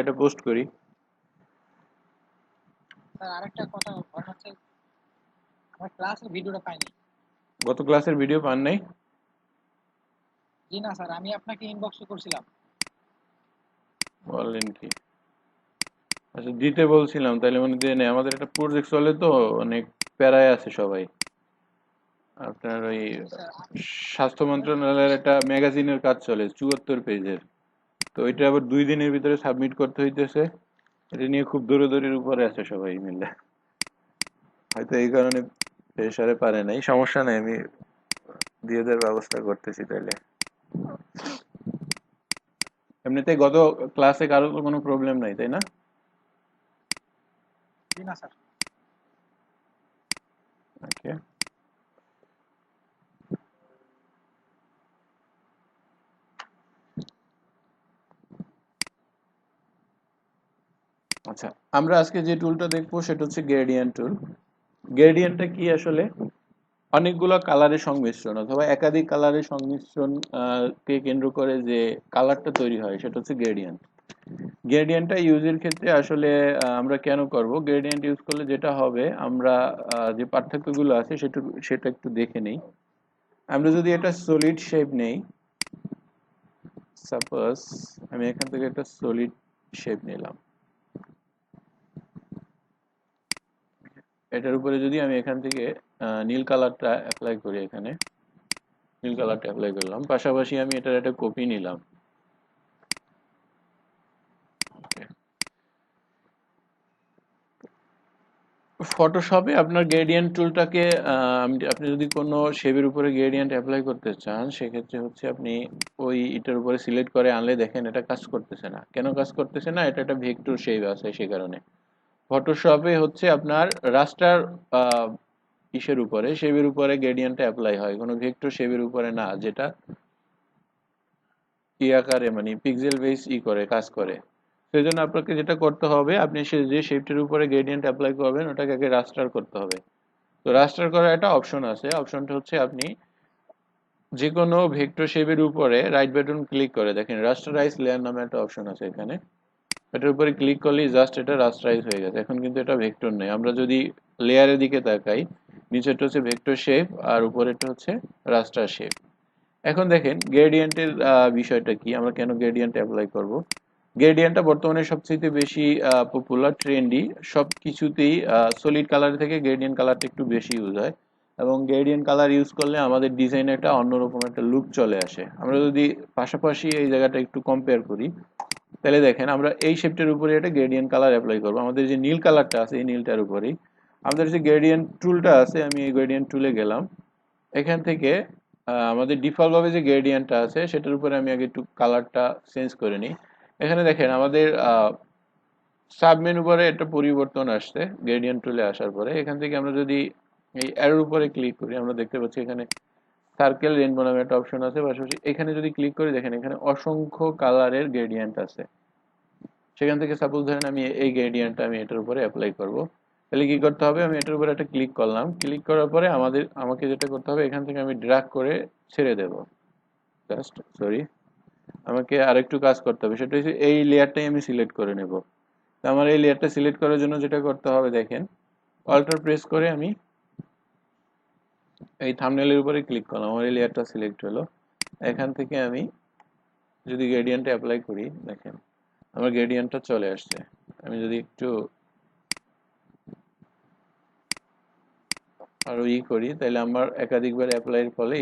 এটা পোস্ট করি। স্যার আরেকটা কথা ঘটনা হচ্ছে আমার ক্লাসের ভিডিওটা পাইনি। গত ক্লাসের ভিডিও পান নাই? জি না স্যার, আমি আপনাকে ইনবক্স করছিলাম। বলেন কি? আচ্ছা, দিতে বলছিলাম তাহলে মনে দিয়ে নেই। আমাদের একটা প্রজেক্ট চলে তো, অনেক প্যারায় আছে সবাই। আপনার ওই স্যার স্বাস্থ্য আমার মন্ত্রণালয়ের একটা ম্যাগাজিনের কাজ চলে 74 পেজের। তো এটা আবার 2 দিনের ভিতরে সাবমিট করতে হইতেছে। এটা নিয়ে খুব দৌড়াদৌড়ির উপরে আছে সবাই মিলে। হয়তো এই কারণে প্রেসারে পারে নাই, সমস্যা নাই, আমি দিয়ে দেওয়ার ব্যবস্থা করতেছি তাইলে। এমনিতে গত ক্লাসে কারো কোনো প্রবলেম নাই, তাই না? জি না স্যার। ওকে। আচ্ছা, আমরা আজকে যে টুলটা দেখবো সেটা হচ্ছে গ্রেডিয়েন্ট টুল। গ্রেডিয়েন্টটা কি আসলে? অনেকগুলো কালারের সংমিশ্রণ অথবা একাধিক কালারের সংমিশ্রণ কে কেন্দ্র করে যে কালারটা তৈরি হয় সেটা হচ্ছে গ্রেডিয়েন্ট। গ্রেডিয়েন্টটা ইউজের ক্ষেত্রে আসলে আমরা কেন করব? গ্রেডিয়েন্ট ইউজ করলে যেটা হবে, আমরা যে পার্থক্যগুলো আছে সেটা একটু দেখে নেই। আমরা যদি এটা সলিড শেপ নেই, সাপোজ আমি এখান থেকে একটা সলিড শেপ নিলাম, এটার উপরে যদি আমি এখান থেকে নীল কালারটা অ্যাপ্লাই করি, এখানে নীল কালারটা অ্যাপ্লাই করলাম, পাশাপাশি আমি এটার একটা কপি নিলাম। ফটোশপে আপনার গ্রেডিয়েন্ট টুলটাকে আপনি যদি কোনো শেপের উপরে গ্রেডিয়েন্ট অ্যাপ্লাই করতে চান, সেক্ষেত্রে হচ্ছে আপনি ওই এটার উপরে সিলেক্ট করে আনলে দেখেন এটা কাজ করতেছে না। কেন কাজ করতেছে না? এটা একটা ভেক্টর শেপ আছে সে কারণে। ফটোশপে হচ্ছে আপনার রাস্টার ইসের উপরে, শেপের উপরে গ্রেডিয়েন্টটা অ্যাপ্লাই হয়, কোনো ভেক্টর শেপের উপরে না, যেটা ই আকারে মানে পিক্সেল বেস করে কাজ করে। সেই জন্য আপনাকে যেটা করতে হবে, আপনি যে শেপটির উপরে গ্রেডিয়েন্ট অ্যাপ্লাই করবেন ওটাকে আগে রাস্টার করতে হবে। তো রাস্টার করার একটা অপশন আছে, অপশনটা হচ্ছে আপনি যে কোনো ভেক্টর শেপের উপরে রাইট বাটন ক্লিক করে দেখেন রাস্টারাইজ লেয়ার নামে একটা অপশন আছে এখানে। এটার উপরে ক্লিক করলেই জাস্ট এটা রাস্টারাইজ হয়ে গেছে। এখন কিন্তু এটা ভেক্টর নেই। আমরা যদি লেয়ারের দিকে তাকাই, নিচেরটা হচ্ছে ভেক্টর শেপ আর উপরেরটা হচ্ছে রাস্টার শেপ। এখন দেখেন গ্রেডিয়েন্টের বিষয়টা কি, আমরা কেন গ্রেডিয়েন্ট অ্যাপ্লাই করব? গ্রেডিয়েন্টটা বর্তমানে সবচেয়ে বেশি পপুলার, ট্রেন্ডি, সব কিছুতেই সলিড কালার থেকে গ্রেডিয়েন্ট কালারটা একটু বেশি ইউজ হয়। এবং গ্রেডিয়েন্ট কালার ইউজ করলে আমাদের ডিজাইনে একটা অন্যরকম একটা লুক চলে আসে। আমরা যদি পাশাপাশি এই জায়গাটা একটু কম্পেয়ার করি, তাহলে দেখেন আমরা এই শেপটার উপরে একটা গ্রেডিয়েন্ট কালার অ্যাপ্লাই করবো, আমাদের যে নীল কালারটা আছে এই নীলটার উপরেই। আমাদের যে গ্রেডিয়েন্ট টুলটা আছে, আমি এই গ্রেডিয়েন্ট টুলে গেলাম, এখান থেকে আমাদের ডিফল্ট ভাবে যে গ্রেডিয়েন্টটা আছে সেটার উপরে আমি আগে একটু কালারটা চেঞ্জ করে নিই। এখানে দেখেন আমাদের সাব মেনু বারে একটা পরিবর্তন আসছে গ্রেডিয়েন্ট টুলে আসার পরে। এখান থেকে আমরা যদি এই অ্যারোর উপরে ক্লিক করি, আমরা দেখতে পাচ্ছি এখানে সার্কেল রেনবো নামে একটা অপশন আছে, পাশাপাশি এখানে যদি ক্লিক করি দেখেন এখানে অসংখ্য কালারের গ্রেডিয়েন্ট আছে। সেখান থেকে সাপোজ ধরেন আমি এই গ্রেডিয়েন্টটা আমি এটার উপরে অ্যাপ্লাই করব, তাহলে কি করতে হবে? আমি এটার উপরে একটা ক্লিক করলাম, ক্লিক করার পরে আমাকে যেটা করতে হবে, এখান থেকে আমি ড্র্যাগ করে ছেড়ে দেব। জাস্ট সরি, আমাকে আরেকটু কাজ করতে হবে, সেটা হচ্ছে এই লেয়ারটাই আমি সিলেক্ট করে নেব। তো আমার এই লেয়ারটা সিলেক্ট করার জন্য যেটা করতে হবে দেখেন, অল্টার প্রেস করে আমি এই থাম্বনেলের উপরে ক্লিক করলাম, আমার এই লেয়ারটা সিলেক্ট হলো। এখান থেকে আমি যদি গ্রেডিয়েন্টটা অ্যাপ্লাই করি দেখেন আমার গ্রেডিয়েন্টটা চলে আসছে। আমি যদি একটু আরো করি তাহলে আমার একাধিকবার অ্যাপ্লাইয়ের ফলে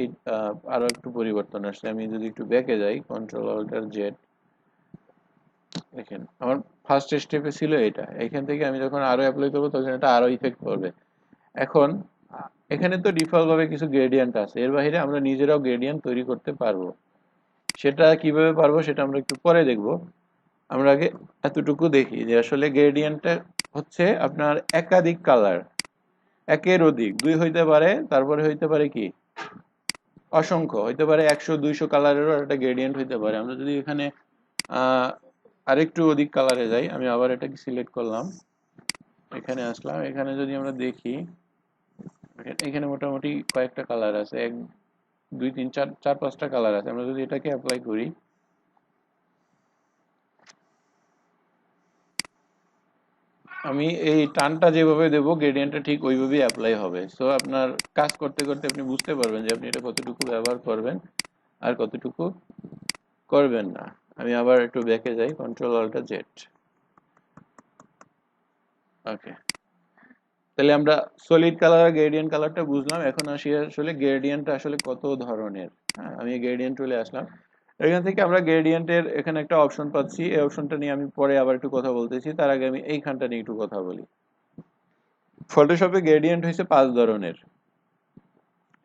আরো একটু পরিবর্তন আসছে। আমি যদি একটু ব্যাকে যাই, কন্ট্রোল অল্টার জেড, দেখেন আমার ফার্স্ট স্টেপে ছিল এটা, এখান থেকে আমি যখন আরো অ্যাপ্লাই করবো তখন এটা আরো ইফেক্ট করবে। এখন এখানে তো ডিফল্ট ভাবে কিছু গ্রেডিয়েন্ট আছে, এর বাইরে আমরা নিজেরাও গ্রেডিয়েন্ট তৈরি করতে পারবো। সেটা কিভাবে পারবো সেটা আমরা একটু পরে দেখব। আমরা আগে এতটুকু দেখি যে আসলে গ্রেডিয়েন্টটা হচ্ছে আপনার একাধিক কালার, একের অধিক, দুই হইতে পারে, তারপরে হইতে পারে কি অসংখ্য, হইতে পারে 100 200 কালারেরও একটা গ্রেডিয়েন্ট হইতে পারে। আমরা যদি এখানে আহ আরেকটু অধিক কালারে যাই, আমি আবার এটাকে সিলেক্ট করলাম, এখানে আসলাম, এখানে যদি আমরা দেখি এখানে মোটামুটি কয়েকটা কালার আছে, 1 2 3 4 4 5টা কালার আছে। আমরা যদি এটাকে অ্যাপ্লাই করি, আমি এই টানটা যেভাবে দেবো গ্রেডিয়েন্টটা ঠিক ওইভাবেই অ্যাপ্লাই হবে। সো আপনার কাজ করতে করতে আপনি বুঝতে পারবেন যে আপনি এটা কতটুকু ব্যবহার করবেন আর কতটুকু করবেন না। আমি আবার একটু ব্যাকে যাই, কন্ট্রোল অল্টার জেড। ওকে, তাহলে আমরা সলিড কালার আর গ্রেডিয়েন্ট কালারটা বুঝলাম। এখন আসি আসলে গ্রেডিয়েন্টটা আসলে কত ধরনের। হ্যাঁ, আমি গ্রেডিয়েন্ট চলে আসলাম। এখান থেকে আমরা গ্রেডিয়েন্টের এখানে একটা অপশন পাচ্ছি। এই অপশনটা নিয়ে আমি পরে আবার একটু কথা বলতেছি, তার আগে আমি এইখানটা নিয়ে একটু কথা বলি। ফটোশপে গ্রেডিয়েন্ট হয়েছে 5 ধরনের।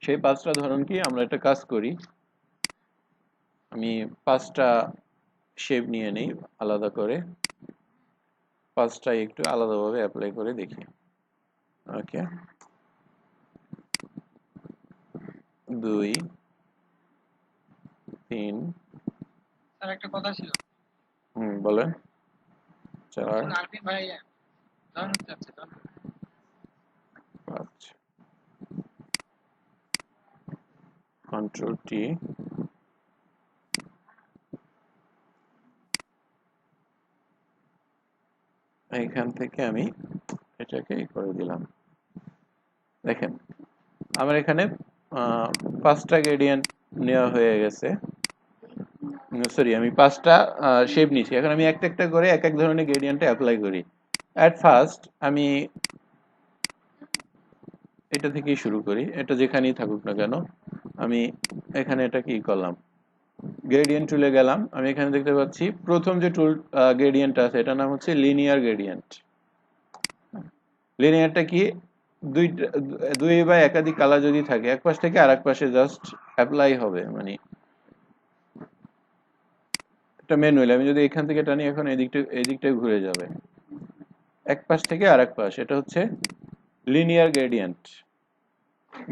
সেই 5টা ধরন কি, আমরা একটা কাজ করি, আমি 5টা শেপ নিয়ে নেই আলাদা করে, 5টাই একটু আলাদাভাবে অ্যাপ্লাই করে দেখি। ওকে, 2 3 স্যার একটা কথা ছিল, বলেন, 4 আসলে আরফিন ভাই জয়েন হতে যাচ্ছে, 5, কন্ট্রোল টি। এইখান থেকে আমি এটাকে করে দিলাম। দেখেন আমার এখানে 5টা গ্রেডিয়েন্ট নেওয়া হয়ে গেছে। সরি, আমি 5টা শেপ নিয়েছি। এখন আমি একটা একটা করে এক এক ধরনের গ্রেডিয়েন্টে অ্যাপ্লাই করি। অ্যাট ফার্স্ট আমি এটা থেকেই শুরু করি, এটা যেখানেই থাকুক না কেন। আমি এখানে এটা কি করলাম, গ্রেডিয়েন্ট টুলে গেলাম। আমি এখানে দেখতে পাচ্ছি প্রথম যে টুল গ্রেডিয়েন্ট আছে এটার নাম হচ্ছে লিনিয়ার গ্রেডিয়েন্ট। লিনিয়ারটা কি, দুই বা একাধিক কালার যদি থাকে এক পাশ থেকে আরেক পাশে জাস্ট অ্যাপ্লাই হবে, মানে এটা ম্যানুয়ালি। আমি যদি এখান থেকে টানি এখন এদিকটায় ঘুরে যাবে এক পাশ থেকে আরেক পাশ, এটা হচ্ছে লিনিয়ার গ্রেডিয়েন্ট।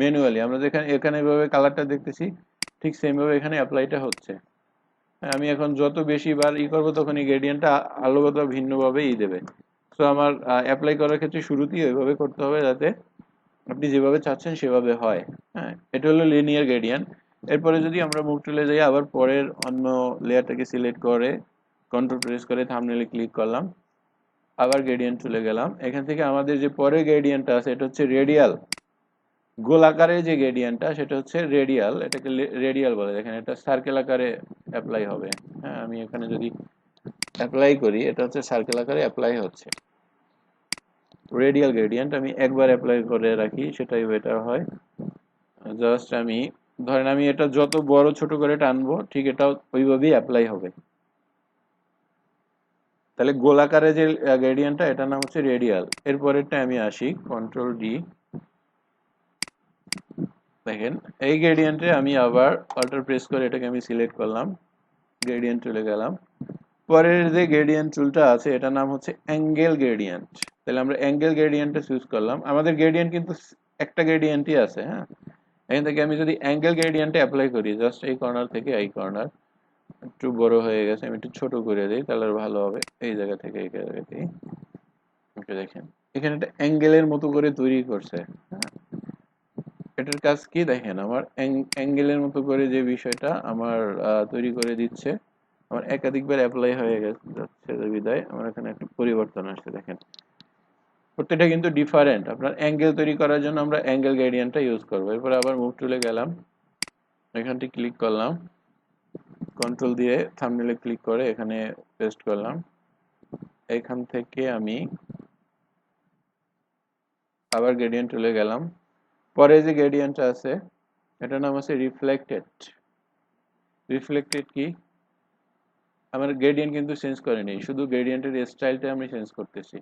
ম্যানুয়ালি আমরা যেখানে এখানে এভাবে কালারটা দেখতেছি ঠিক সেম ভাবে এখানে অ্যাপ্লাইটা হচ্ছে। আমি এখন যত বেশি বার করবো তখন এই গ্রেডিয়েন্টটা আলাদা ভিন্নভাবে দেবে। তো আমার অ্যাপ্লাই করার ক্ষেত্রে শুরুতেই ওইভাবে করতে হবে যাতে আপনি যেভাবে চাচ্ছেন সেভাবে হয়। হ্যাঁ, এটা হলো লিনিয়ার গ্রেডিয়েন্ট। এরপরে যদি আমরা মুভ টুলে যাই, আবার পরের অন্য লেয়ারটাকে সিলেক্ট করে কন্ট্রোল প্রেস করে থাম্বনেইলে ক্লিক করলাম, আবার গ্রেডিয়েন্ট চলে গেলাম। এখান থেকে আমাদের যে পরের গ্রেডিয়েন্টটা আছে এটা হচ্ছে রেডিয়াল, গোলাকারে যে গ্রেডিয়েন্টটা সেটা হচ্ছে রেডিয়াল, এটাকে রেডিয়াল বলে। দেখেন এটা সার্কেল আকারে অ্যাপ্লাই হবে। হ্যাঁ, আমি এখানে যদি অ্যাপ্লাই করি এটা হচ্ছে সার্কেল আকারে অ্যাপ্লাই হচ্ছে। রেডিয়াল গ্রেডিয়েন্ট আমি একবার অ্যাপ্লাই করে রাখি, সেটাই বেটার হয়। জাস্ট আমি ধরেন আমি এটা যত বড় ছোট করে টানবো ঠিক এটা ওইভাবেই অ্যাপ্লাই হবে। তাহলে গোলাকারে যে গ্রেডিয়েন্টটা এটার নাম হচ্ছে রেডিয়াল। এরপরেরটা আমি আসি, কন্ট্রোল ডি। দেখেন এই গ্রেডিয়েন্টে আমি আবার অল্টার প্রেস করে এটাকে আমি সিলেক্ট করলাম, গ্রেডিয়েন্ট চলে গেলাম। পরের যে গ্রেডিয়েন্ট টুলটা আছে এটার নাম হচ্ছে অ্যাঙ্গেল গ্রেডিয়েন্ট। তাহলে আমরা অ্যাঙ্গেল গ্রেডিয়েন্টটা চুজ করলাম। আমাদের গ্রেডিয়েন্ট কিন্তু একটা গ্রেডিয়েন্টই আছে। হ্যাঁ, এখান থেকে আমি যদি অ্যাঙ্গেল গ্রেডিয়েন্টে অ্যাপ্লাই করি, জাস্ট এই কর্নার থেকে এই কর্নার, একটু বড় হয়ে গেছে, আমি একটু ছোট করে দিই তাহলে ভালো হবে। এই জায়গা থেকে এই জায়গাতেই ওকে, দেখেন এখানে একটা অ্যাঙ্গেলের মতো করে তৈরি করছে। হ্যাঁ, এটার কাজ কি দেখেন, আমার অ্যাঙ্গেলের মতো করে যে বিষয়টা আমার তৈরি করে দিচ্ছে। আমার একাধিকবার অ্যাপ্লাই হয়ে যাচ্ছে বিদায় আমার এখানে একটা পরিবর্তন আসছে। দেখেন প্রত্যেকটা কিন্তু ডিফারেন্ট। আপনার অ্যাঙ্গেল তৈরি করার জন্য আমরা অ্যাঙ্গেল গ্রেডিয়েন্টটা ইউজ করবো। এরপরে আবার মুভ টুলে গেলাম, এখানটি ক্লিক করলাম, কন্ট্রোল দিয়ে থাম্বনেইলে ক্লিক করে এখানে পেস্ট করলাম। এখান থেকে আমি আবার গ্রেডিয়েন্ট টুলে গেলাম। পরে যে গ্রেডিয়েন্টটা আছে এটার নাম আছে রিফ্লেক্টেড। রিফ্লেক্টেড কি, আমার গ্রেডিয়েন্ট কিন্তু চেঞ্জ করেনি, শুধু গ্রেডিয়েন্টের স্টাইলটা আমি চেঞ্জ করতেছি।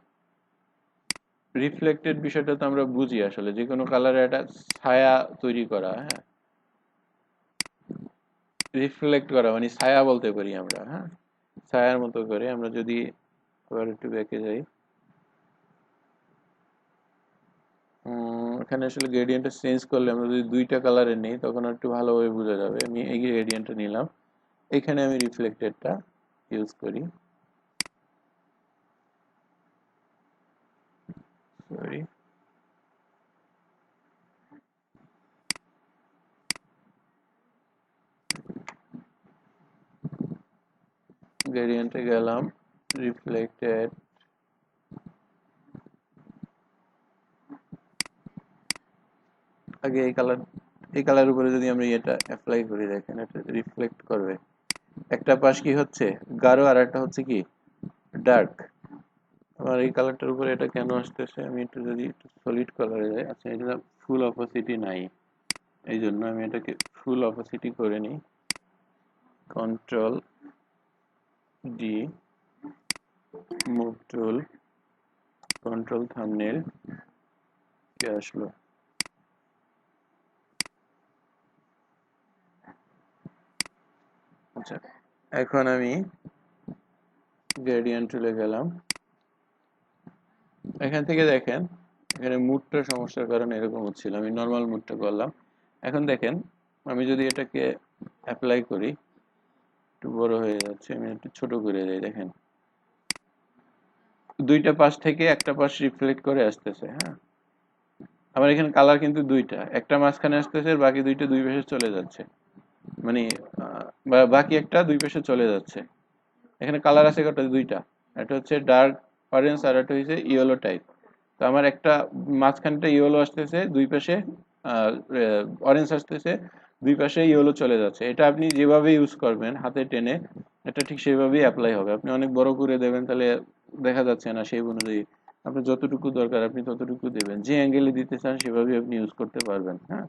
রিফ্লেক্টেড বিষয়টা তো আমরা বুঝি আসলে যে কোনো কালারে একটা ছায়া তৈরি করা। হ্যাঁ, রিফ্লেক্ট করা মানে ছায়া বলতে পারি আমরা। হ্যাঁ, ছায়ার মতো করে আমরা যদি আবার একটু ব্যাকে যাই, এখানে আসলে গ্রেডিয়েন্টটা চেঞ্জ করলে আমরা যদি দুইটা কালারের নেই তখন একটু ভালোভাবে বোঝা যাবে। আমি এই গ্রেডিয়েন্টটা নিলাম, এখানে আমি রিফ্লেক্টেডটা ইউজ করি। সরি, গ্রেডিয়েন্টে গেলাম, রিফ্লেক্টেড, আগে এই কালার উপরে যদি আমরা এটা অ্যাপ্লাই করি, দেখেন এটা রিফ্লেক্ট করবে। একটা পাশ কি হচ্ছে গাঢ় আর একটা হচ্ছে কি ডার্ক। আমার এই কালারটার উপরে এটা কেন আসতেছে, আমি একটু যদি একটু সলিড কালারে যাই, আচ্ছা এটা ফুল অপাসিটি নাই, এই জন্য আমি এটাকে ফুল অপাসিটি করে নিই। Control D, move tool, control thumbnail, কে আসলো। আচ্ছা, এখন আমি গ্রেডিয়েন্ট টুলে গেলাম। এখান থেকে দেখেন এখানে মুডটা সমস্যার কারণে এরকম হচ্ছিল, আমি নর্মাল মুডটা করলাম। এখন দেখেন আমি যদি এটাকে অ্যাপ্লাই করি, একটু বড় হয়ে যাচ্ছে, আমি একটু ছোট করে দিই, দেখেন দুইটা পাশ থেকে একটা পাশ রিফ্লেক্ট করে আসতেছে। হ্যাঁ, আমার এখানে কালার কিন্তু দুইটা, একটা মাঝখানে আসতেছে আর বাকি দুইটা দুই পাশে চলে যাচ্ছে, মানে বাকি একটা দুই পাশে চলে যাচ্ছে। এখানে কালার আছে কটা, দুইটা, একটা হচ্ছে ডার্ক অরেঞ্জ আর একটা হচ্ছে ইয়েলো টাইপ। তো আমার একটা মাঝখানটা ইয়েলো আসতেছে, দুই পাশে অরেঞ্জ আসতেছে, দুই পাশে ইয়েলো চলে যাচ্ছে। এটা আপনি যেভাবে ইউজ করবেন হাতে টেনে, এটা ঠিক সেভাবেই অ্যাপ্লাই হবে। আপনি অনেক বড় করে দেবেন তাহলে দেখা যাচ্ছে না, সেই অনুযায়ী আপনার যতটুকু দরকার আপনি ততটুকু দেবেন, যে অ্যাঙ্গেলে দিতে চান সেভাবেই আপনি ইউজ করতে পারবেন। হ্যাঁ,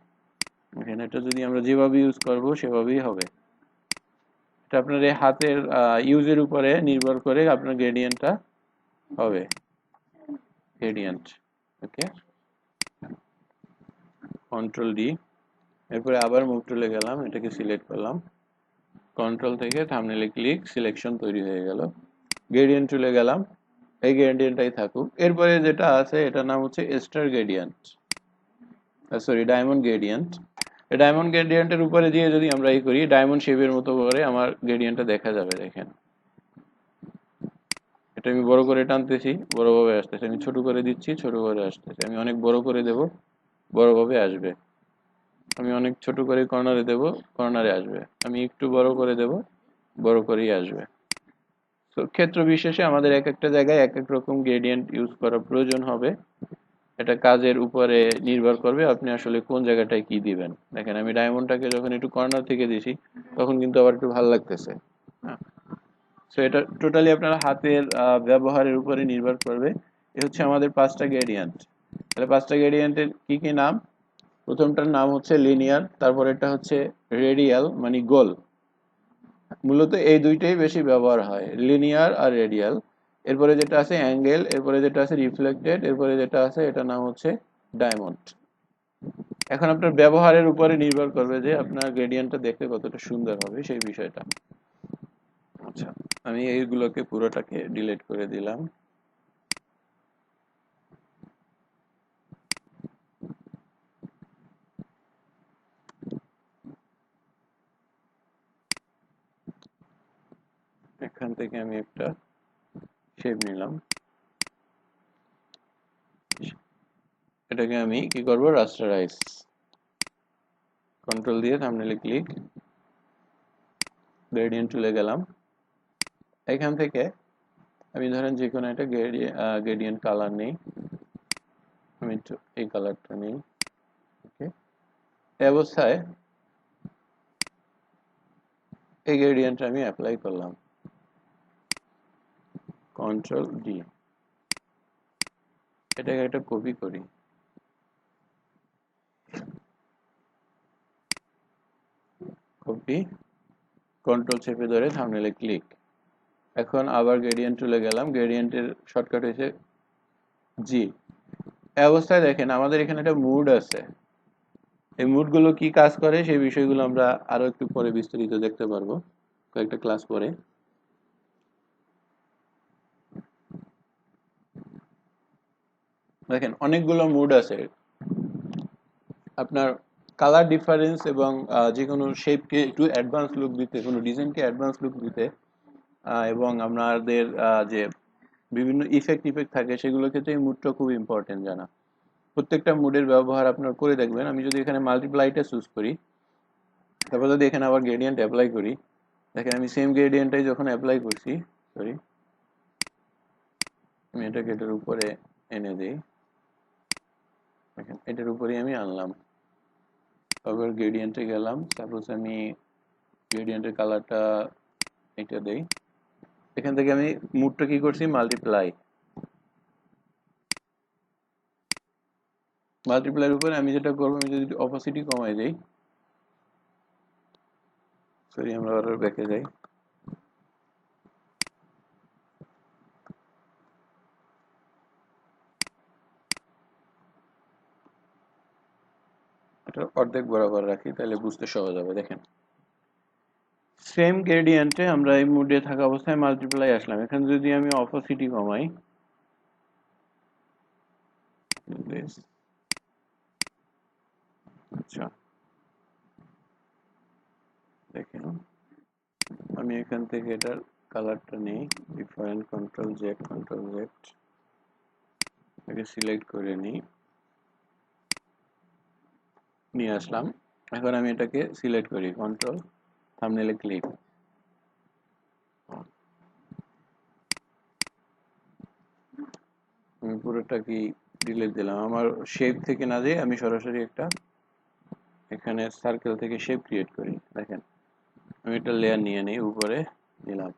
এখানে এটা যদি আমরা যেভাবে ইউজ করব সেভাবেই হবে। এটা আপনার এই হাতের ইউজের উপরে নির্ভর করে আপনার গ্রেডিয়েন্টটা হবে। গ্রেডিয়েন্ট, ওকে, কন্ট্রোল ডি, এরপরে আবার মুভ টুলে গেলাম, এটাকে সিলেক্ট করলাম, কন্ট্রোল থেকে থাম্বনেলে ক্লিক, সিলেকশন তৈরি হয়ে গেল। গ্রেডিয়েন্ট টুলে গেলাম, এই গ্রেডিয়েন্টটাই থাকুক। এরপরে যেটা আছে এটার নাম হচ্ছে star gradient, sorry diamond gradient. Diamond গ্রেডিয়েন্টের উপরে দিয়ে যদি আমরা এই করি, ডায়মন্ড শেপের মতো করে আমার গ্রেডিয়েন্টটা দেখা যাবে। দেখেন এটা আমি বড় করে টানতেছি, বড়ভাবে আসতেছে, আমি ছোট করে দিচ্ছি, ছোট করে আসতেছে, আমি অনেক বড় করে দেব, বড়ভাবে আসবে, আমি অনেক ছোট করে কর্নারে দেব, কর্নারে আসবে, আমি একটু বড় করে দেব, বড় করেই আসবে। তো ক্ষেত্র বিশেষে আমাদের এক একটা জায়গায় এক এক রকম গ্রেডিয়েন্ট ইউজ করার প্রয়োজন হবে। এটা কাজের উপরে নির্ভর করবে আপনি আসলে কোন জায়গাটায় কি দিবেন। দেখেন আমি ডায়মন্ডটাকে যখন একটু কর্নার থেকে দিছি তখন কিন্তু আবার একটু ভালো লাগতেছে। হ্যাঁ, সো এটা টোটালি আপনার হাতের ব্যবহারের উপরে নির্ভর করবে। এ হচ্ছে আমাদের পাঁচটা গ্রেডিয়েন্ট। তাহলে পাঁচটা গ্রেডিয়েন্টের কি কি নাম? প্রথমটার নাম হচ্ছে লিনিয়ার, তারপরেরটা হচ্ছে রেডিয়াল মানে গোল। মূলত এই দুইটাই বেশি ব্যবহার হয়, লিনিয়ার আর রেডিয়াল। এরপরে যেটা আছে অ্যাঙ্গেল, এরপরে যেটা আছে রিফ্লেক্টেড, এরপরে যেটা আছে এটার নাম হচ্ছে ডায়মন্ড। এখন আপনার ব্যবহারের উপরে নির্ভর করবে যে আপনার গ্রেডিয়েন্টটা দেখতে কতটা সুন্দর হবে সেই বিষয়টা। আচ্ছা, আমি এইগুলোকে পুরোটাকে ডিলিট করে দিলাম। এখান থেকে আমি একটা শেপ নিলাম, এটাকে আমি কি করব, রাস্টারাইজ, কন্ট্রোল দিয়ে থাম্বনেলে ক্লিক, গ্রেডিয়েন্ট চলে গেলাম। এখান থেকে আমি ধরেন যে কোনো একটা গ্রেডিয়েন্ট কালার নেই, আমি একটু এই কালারটা নেই। ওকে, এই অবস্থায় এই গ্রেডিয়েন্টটা আমি অ্যাপ্লাই করলাম, কন্ট্রোল ডি, এটাকে একটা কপি করি, কপি, কন্ট্রোল চেপে ধরে থাম্বনেলে ক্লিক। এখন আবার গ্রেডিয়েন্ট চলে গেলাম, গ্রেডিয়েন্টের শর্টকাট হয়েছে জি। এই অবস্থায় দেখেন আমাদের এখানে একটা মুড আছে, এই মুড গুলো কি কাজ করে সেই বিষয়গুলো আমরা আরো একটু পরে বিস্তারিত দেখতে পারবো কয়েকটা ক্লাস পরে। দেখেন অনেকগুলো মুড আছে, আপনার কালার ডিফারেন্স এবং যে কোনো শেপকে একটু অ্যাডভান্স লুক দিতে, কোনো ডিজাইনকে অ্যাডভান্স লুক দিতে, এবং আপনাদের যে বিভিন্ন ইফেক্ট থাকে সেগুলোর ক্ষেত্রে এই মুডটা খুব ইম্পর্টেন্ট জানা। প্রত্যেকটা মুডের ব্যবহার আপনার করে দেখবেন। আমি যদি এখানে মাল্টিপ্লাইটা চুজ করি, তারপর যদি এখানে আবার গ্রেডিয়েন্ট অ্যাপ্লাই করি, দেখেন আমি সেম গ্রেডিয়েন্টটাই যখন অ্যাপ্লাই করছি, সরি আমি এটাকে এটার উপরে এনে দিই, দেখেন এটার উপরেই আমি আনলাম, আবার গ্রেডিয়েন্টে গেলাম, সাপোজ আমি গ্রেডিয়েন্টের কালারটা এটা দেই। এখান থেকে আমি মুডটা কি করছি, মাল্টিপ্লাইয়ের উপরে আমি যেটা করবো, আমি যদি অপোসিটি কমাই দেই, সরি আমরা আবার ব্যাকে যাই, এটা অর্ধেক বরাবর রাখি, তাহলে বুঝতে সহজ হবে। দেখেন সেম গ্রেডিয়েন্টে আমরা এই মুডে থাকা অবস্থায় মাল্টিপ্লাই আসলাম, এখানে যদি আমি অপোসিটি কমাই, আচ্ছা দেখেন আমি এখান থেকে এটার কালারটা নেই, ডিফারেন্ট কন্ট্রোল জেড এটাকে সিলেক্ট করে নিয়ে আসলাম। এখন আমি এটাকে সিলেক্ট করি, কন্ট্রোল থাম্বনেইলে ক্লিক, আমি পুরোটা কি ডিলিট দিলাম, আমার শেপ থেকে না যেয়ে আমি সরাসরি একটা এখানে সার্কেল থেকে শেপ ক্রিয়েট করি। দেখেন আমি একটা লেয়ার নিয়ে নিই, উপরে নিলাম,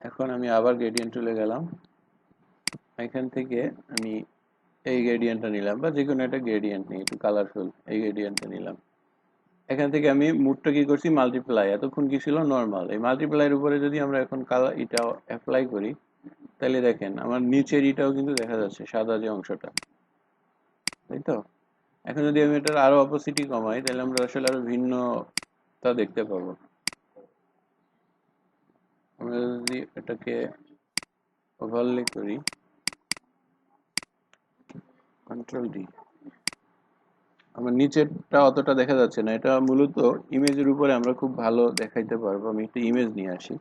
এখন আমি আবার গ্রেডিয়েন্ট চলে গেলাম, এখান থেকে আমি এই গ্রেডিয়েন্টটা নিলাম, বা যে কোনো একটা গ্রেডিয়েন্ট নিই একটু কালারফুল, এই গ্রেডিয়েন্টটা নিলাম। এখান থেকে আমি মুডটা কি করছি, মাল্টিপ্লাই, এতক্ষণ কি ছিল নরমাল, এই মাল্টিপ্লাইয়ের উপরে যদি আমরা এখন কালার এটা অ্যাপ্লাই করি, তাহলে দেখেন আমার নিচের ইটাও কিন্তু দেখা যাচ্ছে, সাদা যে অংশটা, তাই তো? এখন যদি আমি এটার আরো অপোসিটি কমাই, তাহলে আমরা আসলে আরো ভিন্নতা দেখতে পাবো। আমরা যদি এটাকে ওভারলে করি, কন্ট্রোল ডি, আমার নিচেরটা অতটা দেখা যাচ্ছে না, এটা মূলত ইমেজের উপরে আমরা খুব ভালো দেখাইতে পারবো। আমি একটা ইমেজ নিয়ে আসি,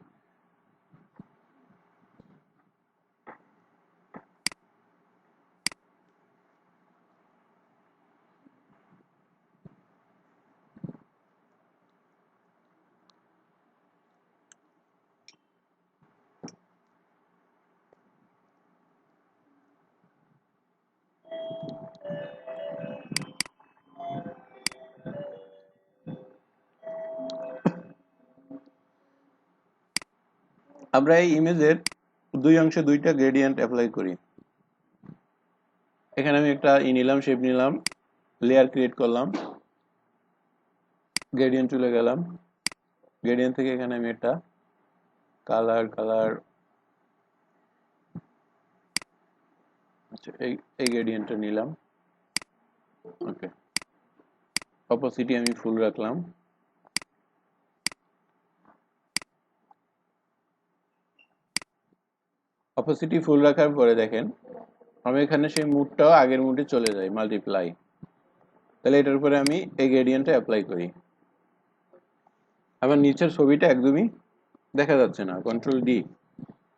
আমরা এই ইমেজের দুই অংশে দুইটা গ্রেডিয়েন্ট অ্যাপ্লাই করি। এখানে আমি একটা নিলাম, শেপ নিলাম, লেয়ার ক্রিয়েট করলাম, গ্রেডিয়েন্ট চলে গেলাম, গ্রেডিয়েন্ট থেকে এখানে আমি একটা কালার আচ্ছা এই গ্রেডিয়েন্টটা নিলাম, ওকে, অপোসিটি আমি ফুল রাখলাম, অপোসিটি ফুল রাখার পরে দেখেন আমি এখানে সেই মুডটাও আগের মুডে চলে যায়, মাল্টিপ্লাই, তাহলে এটার উপরে আমি এই গ্রেডিয়েন্টটা অ্যাপ্লাই করি, আবার নিচের ছবিটা একদমই দেখা যাচ্ছে না, কন্ট্রোল ডি,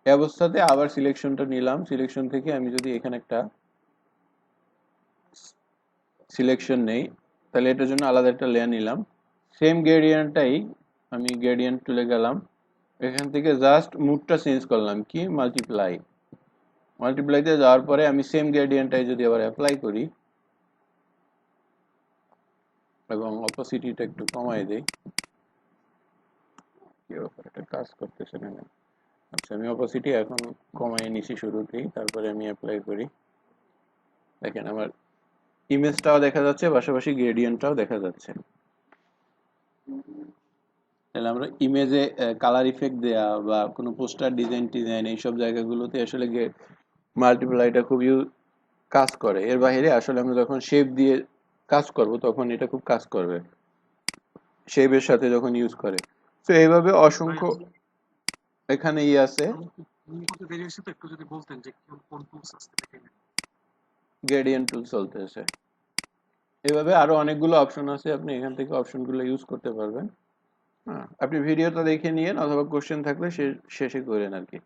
এই অবস্থাতে আবার সিলেকশনটা নিলাম, সিলেকশন থেকে আমি যদি এখানে একটা সিলেকশন নেই, তাহলে এটার জন্য আলাদা একটা লেয়ার নিলাম, সেম গ্রেডিয়েন্টটাই আমি গ্রেডিয়েন্ট তুলে গেলাম, এখান থেকে জাস্ট মুডটা চেঞ্জ করলাম, কি মাল্টিপ্লাইতে যাওয়ার পরে আমি সেম গ্রেডিয়েন্টটাই যদি আবার অ্যাপ্লাই করি এবং অপোসিটিটা একটু কমাই দেই, কি ব্যাপার এটা কাজ করতেছে না, আচ্ছা আমি অপোসিটি এখন কমাই নিছি শুরুতেই, তারপরে আমি অ্যাপ্লাই করি, দেখেন আমার ইমেজটাও দেখা যাচ্ছে, পাশাপাশি গ্রেডিয়েন্টটাও দেখা যাচ্ছে। তাহলে আমরা ইমেজে কালার ইফেক্ট দেয়া বা কোনো পোস্টার ডিজাইন এইসব জায়গাগুলোতে আসলে মাল্টিপ্লাইটা খুব কাজ করে, এর বাইরে আসলে আমরা যখন শেপ দিয়ে কাজ করব তখন এটা খুব কাজ করবে, শেপের সাথে যখন ইউজ করে। তো এইভাবে অসংখ্য এখানে আছে, একটু যদি বলতেন যে কোন টুলস আসতে দেখে গ্রেডিয়েন্ট টুল চলতেছে, এইভাবে আরো অনেকগুলো অপশন আছে, আপনি এখান থেকে অপশনগুলো ইউজ করতে পারবেন। হ্যাঁ, আপনি ভিডিওটা দেখে নিয়েন অথবা কোশ্চেন থাকলে শেষে করেন আর কি।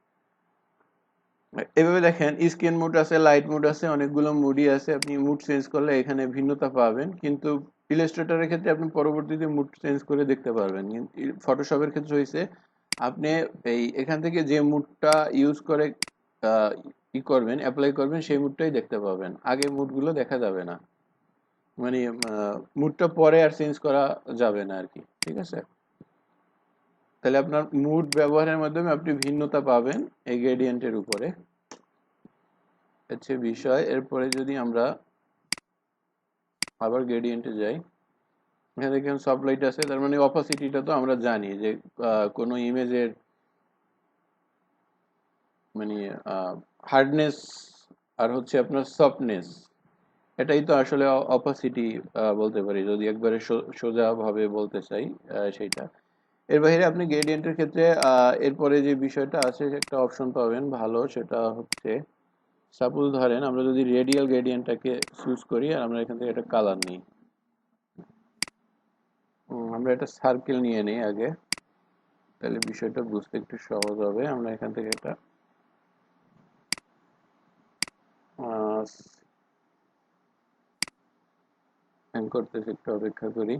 এভাবে দেখেন স্ক্রিন মুড আছে, লাইট মুড আছে, অনেকগুলো মুডই আছে, আপনি মুড চেঞ্জ করলে এখানে ভিন্নতা পাবেন, কিন্তু ইলাস্ট্রেটরের ক্ষেত্রে আপনি পরবর্তীতে মুড চেঞ্জ করে দেখতে পারবেন। ফটোশপের ক্ষেত্রে হয়েছে আপনি এখান থেকে যে মুডটা ইউজ করে ই করবেন, অ্যাপ্লাই করবেন, সেই মুডটাই দেখতে পাবেন, আগে মুডগুলো দেখা যাবে না। মানে মুডটা পরে আর চেঞ্জ করা যাবে না আর কি, ঠিক আছে? তাহলে আপনার মুড ব্যবহারের মাধ্যমে আপনি ভিন্নতা পাবেন এই গ্রেডিয়েন্টের উপরে, হচ্ছে বিষয়। এরপরে যদি আমরা আবার গ্রেডিয়েন্টে যাই, এখানে দেখেন সফট লাইট আছে, তার মানে অপাসিটিটা তো আমরা জানি যে কোনো ইমেজের মানে হার্ডনেস আর হচ্ছে আপনার সফটনেস, এটাই তো আসলে অপাসিটি বলতে পারি, যদি একবারে সোজা ভাবে বলতে চাই সেইটা। এর বাইরে আপনি গ্রেডিয়েন্টের ক্ষেত্রে এরপরে যে বিষয়টা আছে একটা অপশন পাবেন ভালো, সেটা হচ্ছে সাপোজ ধরেন আমরা যদি রেডিয়াল গ্রেডিয়েন্টটাকে চুজ করি আর আমরা এখান থেকে একটা কালার নিই, আমরা একটা সার্কেল নিয়ে নিই আগে, তাহলে বিষয়টা বুঝতে একটু সহজ হবে। আমরা এখান থেকে একটা করতেছি, একটু অপেক্ষা করি।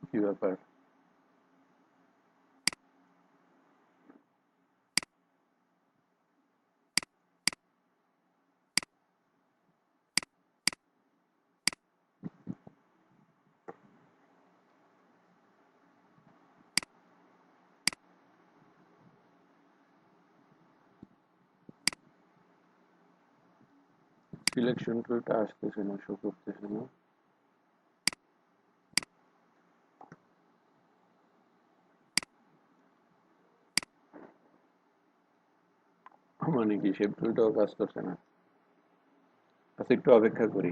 কি ব্যাপার? সিলেকশন টুলটা আসতেছে না, শো করতেছে না। মানে কি শেপ টুলটাও কাজ করছে না? আচ্ছা, একটু অপেক্ষা করি।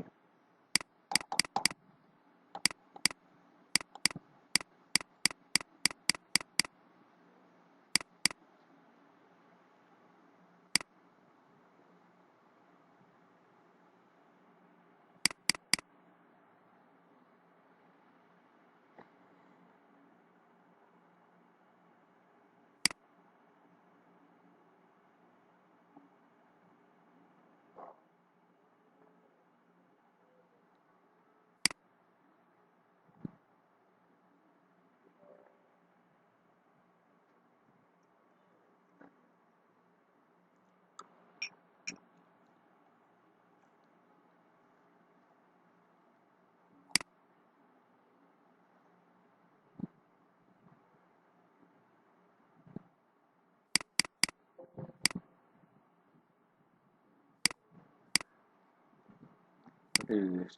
What is this?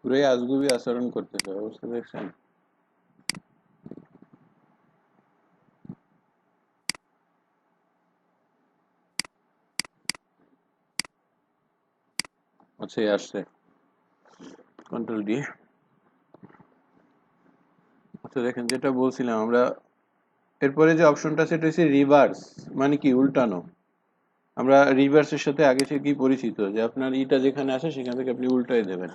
পুরাই আজগুবি আচরণ করতেছে, অবস্থা দেখছেন? আচ্ছা, এই আসছে, কন্ট্রোল ডি। আচ্ছা দেখেন, যেটা বলছিলাম আমরা, এরপরে যে অপশনটা সেটা হচ্ছে রিভার্স, মানে কি উল্টানো। আমরা রিভার্সের সাথে আগে থেকেই পরিচিত, যে আপনার ইটা যেখানে আসে সেখান থেকে আপনি উল্টাই দেবেন।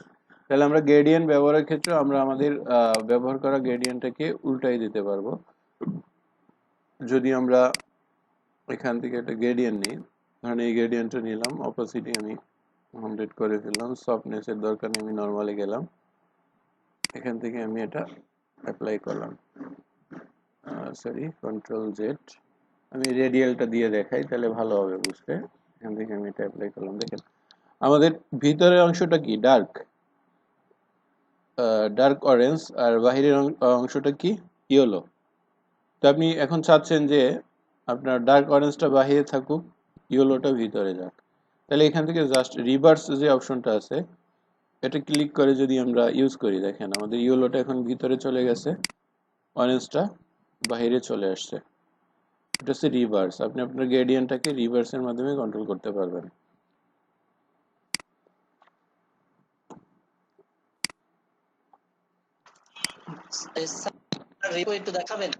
তাহলে আমরা গ্রেডিয়েন্ট ব্যবহারের ক্ষেত্রে আমরা আমাদের ব্যবহার করা গ্রেডিয়েন্টটাকে উল্টাই দিতে পারবো। যদি আমরা এখান থেকে একটা গ্রেডিয়েন্ট নিই, ধরেন এই গ্রেডিয়েন্টটা নিলাম, অপোসিটি আমি 100 করে ফেললাম, সফটনেসের দরকার নেই, আমি নর্মালে গেলাম, এখান থেকে আমি এটা অ্যাপ্লাই করলাম, সরি কন্ট্রোল জেড, আমি রেডিয়ালটা দিয়ে দেখাই তাহলে ভালো হবে বুঝতে। এখান থেকে আমি এটা অ্যাপ্লাই করলাম, দেখেন আমাদের ভিতরের অংশটা কি ডার্ক, ডার্ক অরেঞ্জ, আর বাহিরের অংশটা কি ইয়েলো। তো আপনি এখন চাচ্ছেন যে আপনার ডার্ক অরেঞ্জটা বাহিরে থাকুক, ইয়েলোটা ভিতরে যাক। তাহলে এখান থেকে জাস্ট রিভার্স যে অপশনটা আছে এটা ক্লিক করে যদি আমরা ইউজ করি, দেখেন আমাদের ইয়েলোটা এখন ভিতরে চলে গেছে, অরেঞ্জটা বাইরে চলে আসছে। এটা হচ্ছে রিভার্স। আপনি আপনার গ্রেডিয়েন্টটাকে রিভার্সের মাধ্যমে কন্ট্রোল করতে পারবেন। রিপো একটু দেখাবেন?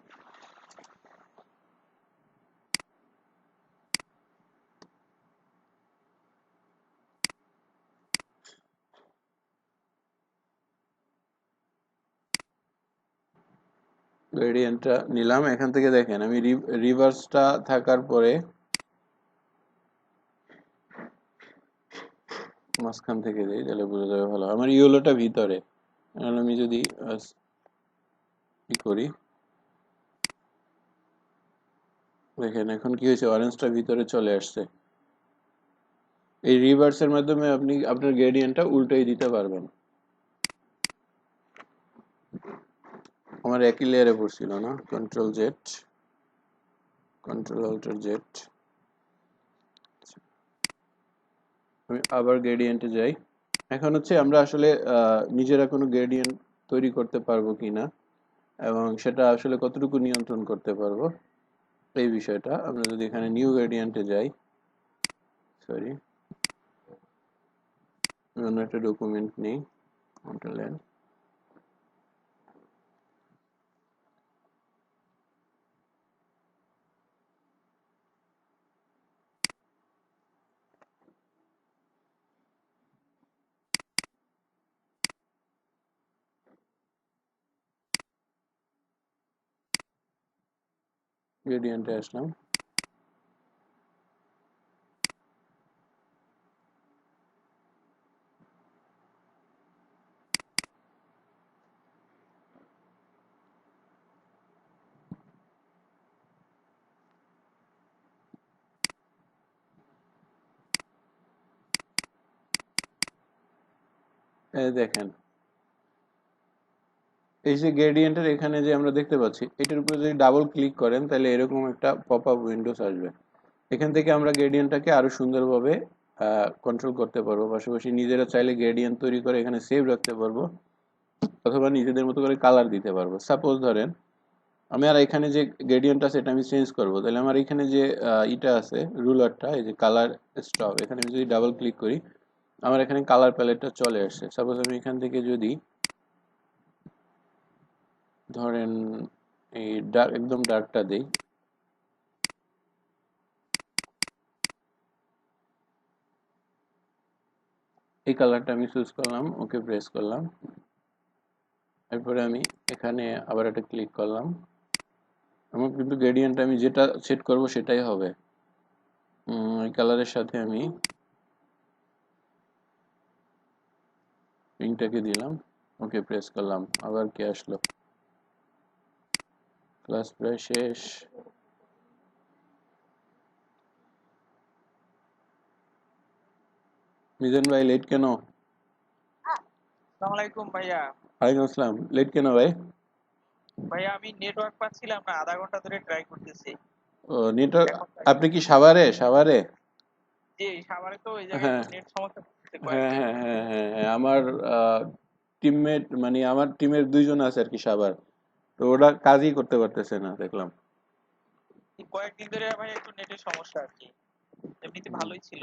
গ্রেডিয়েন্টটা নিলাম, এখান থেকে দেখেন আমি রিভার্সটা থাকার পরে মাঝখান থেকে দিই, তাহলে বোঝা যাবে ভালো। আমার ইয়েলোটা ভিতরে, আমি যদি কি করি, দেখেন এখন কি হয়েছে, অরেঞ্জটা ভিতরে চলে আসছে। এই রিভার্সের মাধ্যমে আপনি আপনার গ্রেডিয়েন্টটা উল্টাই দিতে পারবেন। আমার একই লেয়ারে পড়ছিল না, control Z, control alter Z. আমি আবার গ্রেডিয়েন্টে যাই। এখন হচ্ছে আমরা আসলে নিজেরা কোনো গ্রেডিয়েন্ট তৈরি করতে পারবো কিনা এবং সেটা আসলে কতটুকু নিয়ন্ত্রণ করতে পারবো, এই বিষয়টা। আমরা যদি এখানে নিউ গ্রেডিয়েন্টে যাই, সরি অন্য একটা ডকুমেন্ট নেই, কন্ট্রোল এন, গ্রেডিয়েন্টে আসলাম। এই দেখেন, এই যে গ্রেডিয়েন্টের এখানে যে আমরা দেখতে পাচ্ছি, এটার উপরে যদি ডাবল ক্লিক করেন তাহলে এরকম একটা পপ আপ উইন্ডোজ আসবে। এখান থেকে আমরা গ্রেডিয়েন্টটাকে আরো সুন্দরভাবে কন্ট্রোল করতে পারবো। পাশাপাশি নিজেরা চাইলে গ্রেডিয়েন্ট তৈরি করে এখানে সেভ রাখতে পারবো, অথবা নিজেদের মতো করে কালার দিতে পারবো। সাপোজ ধরেন আমি আর এখানে যে গ্রেডিয়েন্ট আছে এটা আমি চেঞ্জ করবো, তাহলে আমার এখানে যে ইটা আছে রুলারটা, এই যে কালার স্টপ, এখানে আমি যদি ডাবল ক্লিক করি আমার এখানে কালার প্যালেটটা চলে আসছে। সাপোজ আমি এখান থেকে যদি ধরেন এই ডার্ক, একদম ডার্কটা দেই, এই কালারটা আমি চুজ করলাম, ওকে প্রেস করলাম। এরপরে আমি এখানে আবার একটা ক্লিক করলাম। আমার কিন্তু গ্রেডিয়েন্ট আমি যেটা সেট করব সেটাই হবে। এই কালারের সাথে আমি পিঙ্কটাকে দিলাম, ওকে প্রেস করলাম। আবার কি আসলো, ক্লাস প্রায় শেষ। মিজান ভাই লেট কেন? আসসালামু আলাইকুম ভাইয়া। ওয়ালাইকুম আসসালাম, লেট কেন ভাই? ভাইয়া আমি নেটওয়ার্ক পাচ্ছিলাম না, আধা ঘন্টা ধরে ট্রাই করতেছি। ও নেটওয়ার্ক। এখন আপনি কি সাভারে? সাভারে? জি, সাভারে তো ওই জায়গায় হ্যাঁ একটু নেট সমস্যা হচ্ছে হ্যাঁ কয়েকদিন। হ্যাঁ হ্যাঁ হ্যাঁ হ্যাঁ, আমার টিমমেট, মানে আমার টিমের দুইজন আছে আর কি সাভার, তো ওরা কাজই করতে পারতেছে না দেখলাম। এই কয়েকদিন ধরে ভাই একটু নেটের সমস্যা আর কি, এমনিতে হুম। ভালোই ছিল।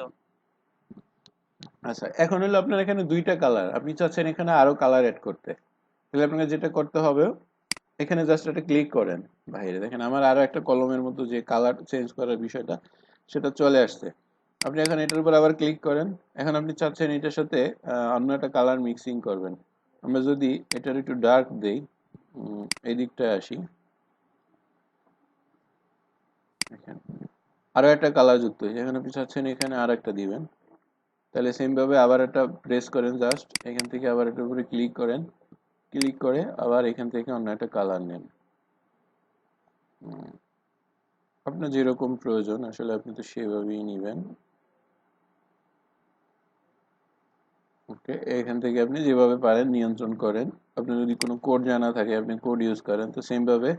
আচ্ছা, এখন হলো আপনার এখানে দুইটা কালার, আপনি চাচ্ছেন এখানে আরো কালার এড করতে, তাহলে আপনাকে যেটা করতে হবে, এখানে জাস্ট একটা ক্লিক করেন। বাইরে দেখেন আমার আরো একটা কলমের মতো যে কালার চেঞ্জ করার বিষয়টা, সেটা চলে আসছে। আপনি এখন এটার উপর আবার ক্লিক করেন। এখন আপনি চাচ্ছেন এটার সাথে অন্য একটা কালার মিক্সিং করবেন। আমরা যদি এটার একটু ডার্ক দেই, এই দিকটায় আসি, দেখেন আরো একটা কালার যুক্ত হয়েছে। এখন আপনি চাচ্ছেন এখানে আর একটা দিবেন, তাহলে সেম ভাবে আবার একটা প্রেস করেন, জাস্ট এখান থেকে আবার এটার উপরে ক্লিক করেন, ক্লিক করে আবার এখান থেকে অন্য একটা কালার নেন। উম, আপনার যেরকম প্রয়োজন আসলে আপনি তো সেভাবেই নেবেন। ওকে, এখান থেকে আপনি যেভাবে পারেন নিয়ন্ত্রণ করেন। আপনার যদি কোনো কোড জানা থাকে আপনি কোড ইউজ করেন। তো সেম ভাবে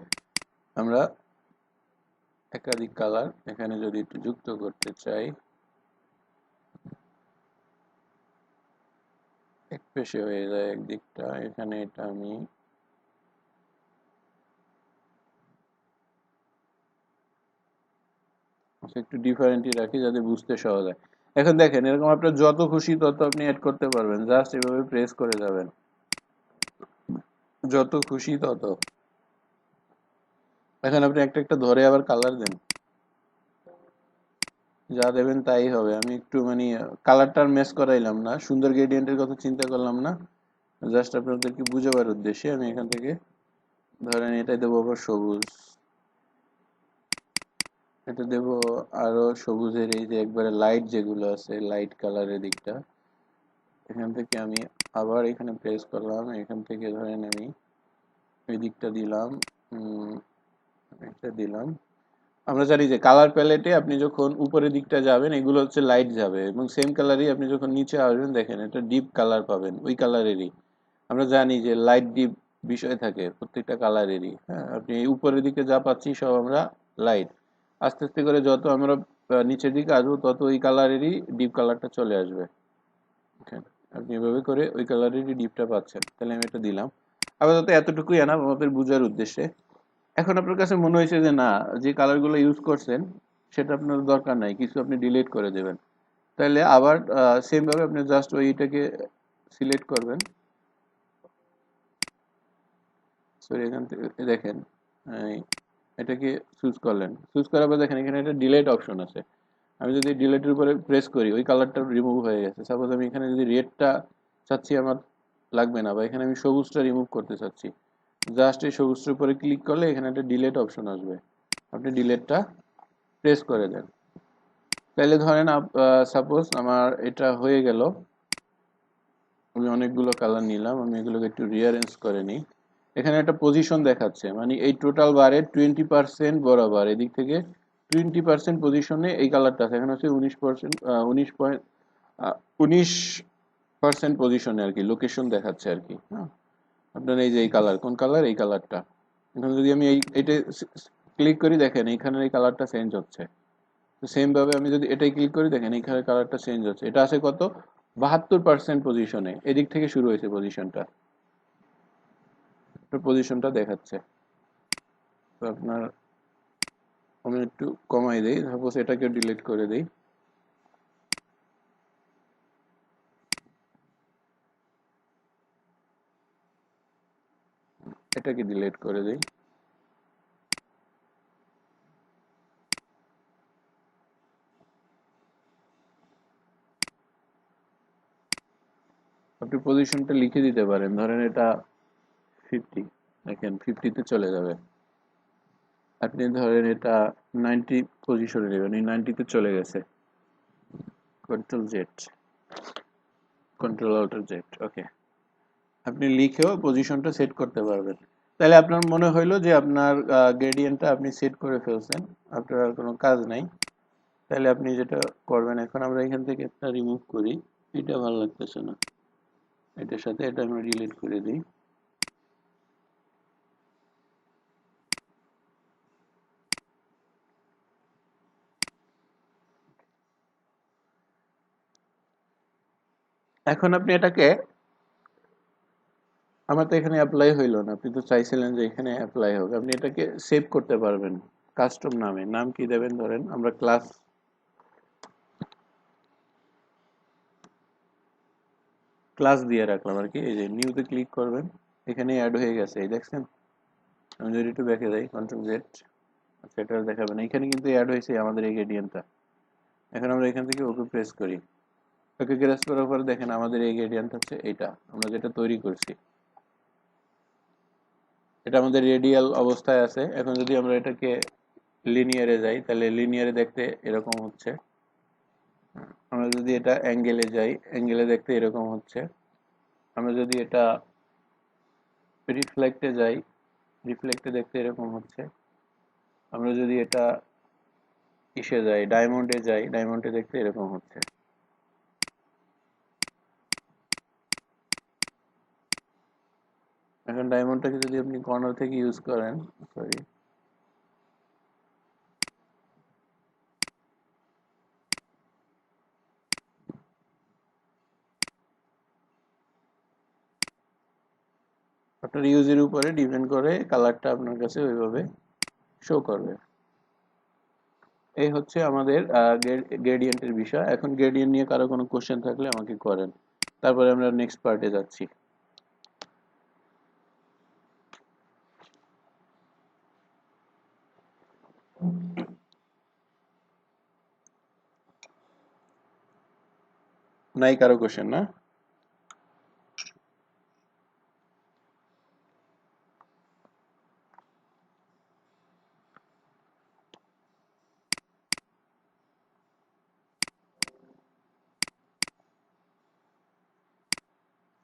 আমরা একাধিক কালার এখানে যদি একটু যুক্ত করতে চাই, এক পেশে হয়ে যায় একদিকটা, এখানে এটা আমি একটু ডিফারেন্টই রাখি যাতে বুঝতে সহজ হয়। এখন দেখেন এরকম আপনার যত খুশি তত আপনি অ্যাড করতে পারবেন, জাস্ট এভাবে প্রেস করে যাবেন, যত খুশি তত। এখন আপনি একটা একটা ধরে আবার কালার দেন, যা দেবেন তাই হবে। আমি একটু মানে কালারটার ম্যাচ করাইলাম না, সুন্দর গ্রেডিয়েন্টের কথা চিন্তা করলাম না, জাস্ট আপনাদেরকে বুঝাবার উদ্দেশ্যে আমি এখান থেকে ধরেন এটা দেবো আবার সবুজ, এটা দেব আরো সবুজের এই যে একবারে লাইট যেগুলো আছে লাইট কালারের দিকটা, এখান থেকে আমি আবার এখানে প্রেস করলাম, এখান থেকে ধরেন আমি এই দিকটা দিলাম, এটা দিলাম। আমরা জানি যে কালার প্যালেটে আপনি যখন উপরের দিকটা যাবেন এগুলো হচ্ছে লাইট যাবে, এবং সেম কালারই আপনি যখন নিচে আসবেন দেখেন এটা ডিপ কালার পাবেন ওই কালারেরই। আমরা জানি যে লাইট ডিপ বিষয় থাকে প্রত্যেকটা কালারেরই, হ্যাঁ, আপনি এই উপরের দিকে যা পাচ্ছি সব আমরা লাইট, আস্তে আস্তে করে যত আমরা নিচের দিকে আসবো তত ওই কালারেরই ডিপ কালারটা চলে আসবে। Okay, আপনি এভাবে করে ওই কালারেরই ডিপটা পাচ্ছেন। তাহলে আমি এটা দিলাম, আপাতত এতটুকুই আনা আমাদের বোঝার উদ্দেশ্যে। এখন আপনার কাছে মনে হয়েছে যে না, যে কালারগুলো ইউজ করছেন সেটা আপনার দরকার নাই, কিছু আপনি ডিলিট করে দেবেন, তাহলে আবার সেম ভাবে আপনি জাস্ট ওইটাকে সিলেক্ট করবেন। সরি, এখান থেকে দেখেন এই, এটাকে চুজ করলেন, চুজ করার পর দেখেন এখানে একটা ডিলিট অপশন আছে। আমি যদি ডিলিটের উপরে প্রেস করি ওই কালারটা রিমুভ হয়ে গেছে। সাপোজ আমি এখানে যদি রেডটা চাচ্ছি আমার লাগবে না, বা এখানে আমি সবুজটা রিমুভ করতে চাচ্ছি, জাস্ট এই সবুজটার উপরে ক্লিক করলে এখানে একটা ডিলিট অপশন আসবে, আপনি ডিলিটটা প্রেস করে দেন। তাহলে ধরেন সাপোজ আমার এটা হয়ে গেল, আমি অনেকগুলো কালার নিলাম, আমি এগুলোকে একটু রিঅ্যারেঞ্জ করে নিই। এখানে একটা পজিশন দেখাচ্ছে, মানে এই টোটাল বারে 20% বরাবর এদিক থেকে 20% পজিশনে এই কালারটা আছে, এখানে হচ্ছে 19%, 19% পজিশনে আর কি লোকেশন দেখাচ্ছে আর কি। হ্যাঁ, আপনার এই যে এই কালার, কোন কালার, এই কালারটা, এখানে যদি আমি এটা ক্লিক করি দেখেন এইখানে এই কালারটা চেঞ্জ হচ্ছে। সেম ভাবে আমি যদি এটাই ক্লিক করি দেখেন এইখানে কালারটা চেঞ্জ হচ্ছে, এটা আছে কত, 72% পজিশনে, এদিক থেকে শুরু হয়েছে পজিশনটা, পজিশনটা দেখাচ্ছে। তো আপনার, আমি একটু কমাই দিই, সাপোজ এটাকে ডিলিট করে দিই, এটাকে ডিলিট করে দিই। আপনি পজিশনটা লিখে দিতে পারেন, ধরেন এটা 50, দেখেন 50-তে চলে যাবে। আপনি ধরেন এটা 90 পজিশনে নেবেন, এই 90-তে চলে গেছে, control Z, control alter Z, okay. আপনি লিখেও পজিশনটা সেট করতে পারবেন। তাহলে আপনার মনে হইলো যে আপনার গ্রেডিয়েন্টটা আপনি সেট করে ফেলছেন, আপনার আর কোনো কাজ নাই। তাহলে আপনি যেটা করবেন, এখন আমরা এখান থেকে একটা রিমুভ করি, এটা ভালো লাগতেছে না, এটার সাথে এটা আমরা ডিলিট করে দিই। এখন আপনি এটাকে, আমার তো এখানে অ্যাপ্লাই হইলো না, আপনি তো চাইছিলেন যে এখানে অ্যাপ্লাই হবে, আপনি এটাকে সেভ করতে পারবেন কাস্টম নামে। নাম কি দেবেন, ধরেন আমরা ক্লাস ক্লাস দিয়ে রাখলাম আর কি। এই যে নিউতে ক্লিক করবেন, এখানে অ্যাড হয়ে গেছে, এই দেখছেন। আমি যদি একটু ব্যাকে যাই, কন্ট্রোল জেড, আচ্ছা এটা আর দেখাবে না, এখানে কিন্তু অ্যাড হয়েছে আমাদের এই গ্রেডিয়েন্টটা। এখন আমরা এখান থেকে ওকে প্রেস করি, ওকে প্রেস করার পরে দেখেন আমাদের এই গ্রেডিয়েন্ট হচ্ছে এটা, আমরা যেটা তৈরি করছি, এটা আমাদের রেডিয়াল অবস্থায় আছে। এখন যদি আমরা এটাকে লিনিয়ারে যাই তাহলে লিনিয়ারে দেখতে এরকম হচ্ছে, আমরা যদি এটা অ্যাঙ্গেলে যাই অ্যাঙ্গেলে দেখতে এরকম হচ্ছে, আমরা যদি এটা রিফ্লেক্টে যাই রিফ্লেক্টে দেখতে এরকম হচ্ছে, আমরা যদি এটা ইসে যাই ডায়মন্ডে যাই ডায়মন্ডে দেখতে এরকম হচ্ছে। এখন ডায়মন্ডটাকে যদি আপনি কর্নার থেকে ইউজ করেন, সরি, আপনার ইউজের উপরে ডিপেন্ড করে কালারটা আপনার কাছে ওইভাবে শো করবে। এই হচ্ছে আমাদের গ্রেডিয়েন্টের বিষয়। এখন গ্রেডিয়েন্ট নিয়ে কারো কোনো কোশ্চেন থাকলে আমাকে করেন, তারপরে আমরা নেক্সট পার্টে যাচ্ছি। নাই কারো কোশ্চেন না?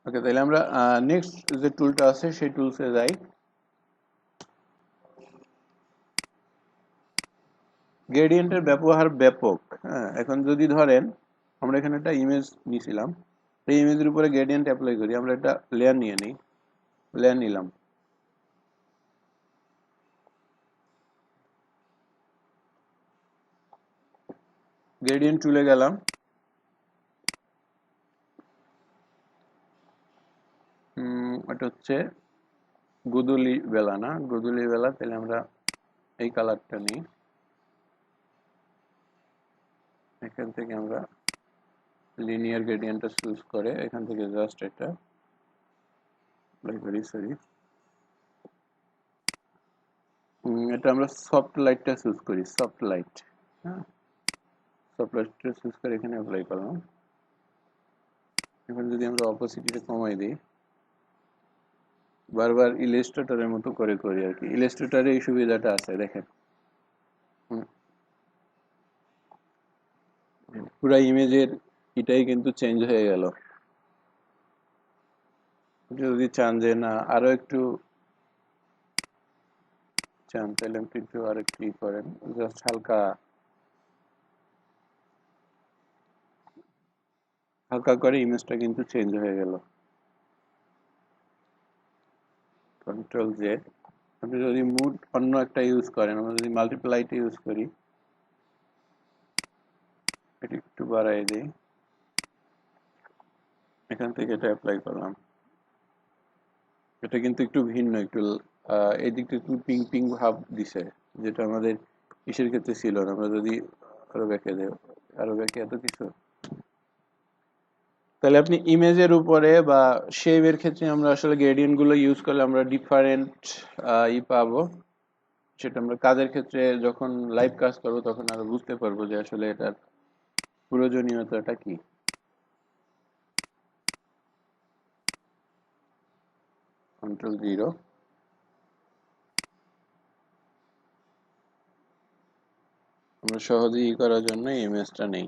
ওকে, তাহলে আমরা নেক্সট যে টুলটা আছে সেই টুলসে যাই। গ্রেডিয়েন্টের ব্যবহার ব্যাপক। হ্যাঁ, এখন যদি ধরেন আমরা এখানে একটা ইমেজ নিয়েছিলাম, এই ইমেজের উপরে গ্রেডিয়েন্ট অ্যাপ্লাই করি। আমরা একটা লেয়ার নিয়ে নিই, লেয়ার নিলাম, গ্রেডিয়েন্ট টুলে গেলাম। এটা হচ্ছে গোধূলি বেলা, না গোধূলি বেলা, তাহলে আমরা এই কালারটা নিই। এখান থেকে আমরা লিনিয়ার গ্রেডিয়েন্টটা চুজ করে এখান থেকে জাস্ট এটা অ্যাপ্লাই করি, সরি। এটা আমরা সফট লাইটটা চুজ করি, সফট লাইট। হ্যাঁ, সফট লাইটটা চুজ করে এখানে অ্যাপ্লাই করলাম। এখন যদি আমরা অপোসিটিটা কমাই দিই, বারবার ইলাস্ট্রেটরের মতো করে করি আর কি। ইলাস্ট্রেটরে এই সুবিধাটা আছে, দেখেন পুরো ইমেজের এটাই কিন্তু চেঞ্জ হয়ে গেল। যদি চান যে না আরো একটু চান, তাহলে আপনি একটু আর একটু করেন, জাস্ট হালকা হালকা করে ইমেজটা কিন্তু চেঞ্জ হয়ে গেল। Control Z. আপনি যদি মুড অন্য একটা ইউজ করেন, আমরা যদি মাল্টিপ্লাইটা ইউজ করি, এটা একটু বাড়াই দিই, এখান থেকে এটা অ্যাপ্লাই করলাম। এটা কিন্তু একটু ভিন্ন, একটু এই দিকটা একটু পিং পিং ভাব দিছে, যেটা আমাদের ইসের ক্ষেত্রে ছিল না। আমরা যদি আরো ব্যাকে দেই, আরো ব্যাকে এত কিছু, তাহলে আপনি ইমেজের উপরে বা শেপের ক্ষেত্রে আমরা আসলে গ্রেডিয়েন্ট গুলো ইউজ করলে আমরা ডিফারেন্ট পাবো। সেটা আমরা কাজের ক্ষেত্রে যখন লাইভ কাজ করবো তখন আরো বুঝতে পারবো যে আসলে এটার প্রয়োজনীয়তাটা কি। Control zero. আমরা সহজেই করার জন্য ইমেজটা নেই।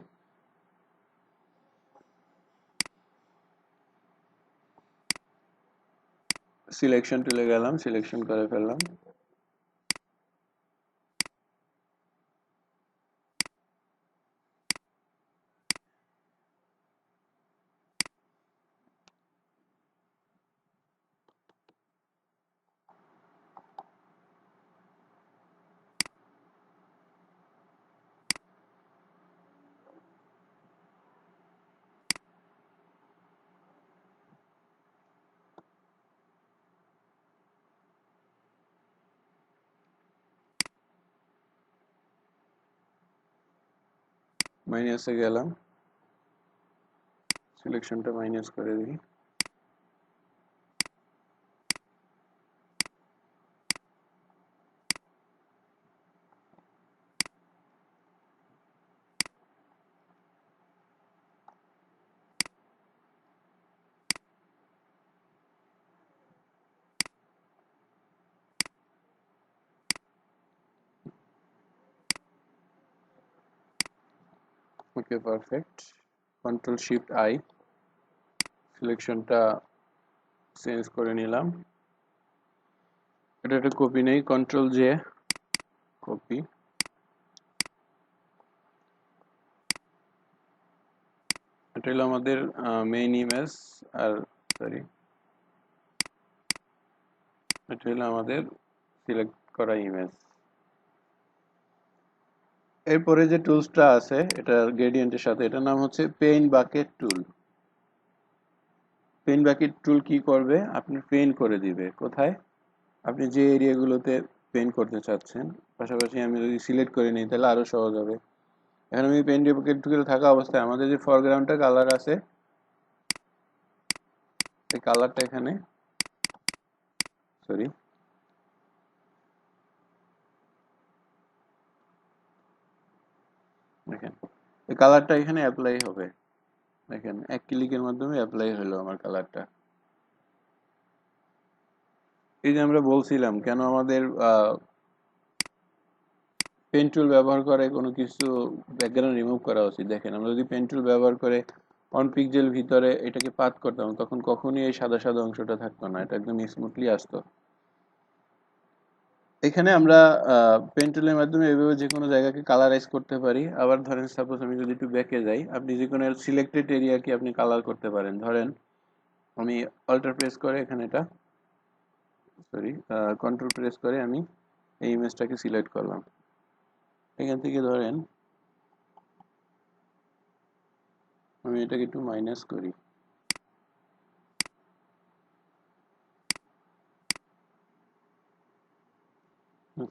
সিলেকশন টুলে গেলাম, সিলেকশন করে ফেললাম। মাইনাসে গেলাম, সিলেকশনটা মাইনাস করে দিই। Okay, perfect. Control shift I, সিলেকশনটা চেঞ্জ করে নিলাম। এটা একটা কপি নেই, কন্ট্রোল জে, কপি। এটা হলো আমাদের মেইন ইমেজ, আর সরি, এটা হলো আমাদের সিলেক্ট করা ইমেজ। এরপরে যে টুলসটা আছে এটা গ্রেডিয়েন্টের সাথে, এটার নাম হচ্ছে paint bucket tool. Pen bucket tool কি করবে, আপনি পেন করে দিবে কোথায়, আপনি যে এরিয়াগুলোতে পেন করতে চাচ্ছেন। পাশাপাশি আমি যদি সিলেক্ট করে নিই তাহলে আরো সহজ হবে। এখন আমি পেন বাকেট টুল থাকা অবস্থায় আমাদের যে ফরগ্রাউন্ডটা কালার আছে, এই কালারটা এখানে, সরি, দেখেন এই কালারটা এখানে অ্যাপ্লাই হবে। দেখেন এক ক্লিকের মাধ্যমে অ্যাপ্লাই হলো আমার কালারটা। এই যে আমরা বলছিলাম কেন আমাদের পেন টুল ব্যবহার করে কোনো কিছু ব্যাকগ্রাউন্ড রিমুভ করা উচিত। দেখেন আমরা যদি পেন টুল ব্যবহার করে অন পিক্সেল ভিতরে এটাকে পাত করতাম, তখন কখনই এই সাদা সাদা অংশটা থাকতো না, এটা একদম স্মুথলি আসতো। এখানে আমরা পেন টুলের মাধ্যমে এভাবে যে কোনো জায়গাকে কালারাইজ করতে পারি। আবার ধরেন সাপোজ আমি যদি একটু ব্যাকে যাই, আপনি যে কোনো সিলেক্টেড এরিয়াকে আপনি কালার করতে পারেন। ধরেন আমি অল্টার প্রেস করে এখানে এটা, সরি, কন্ট্রোল প্রেস করে আমি এই ইমেজটাকে সিলেক্ট করলাম। এখান থেকে ধরেন আমি এটাকে একটু মাইনাস করি,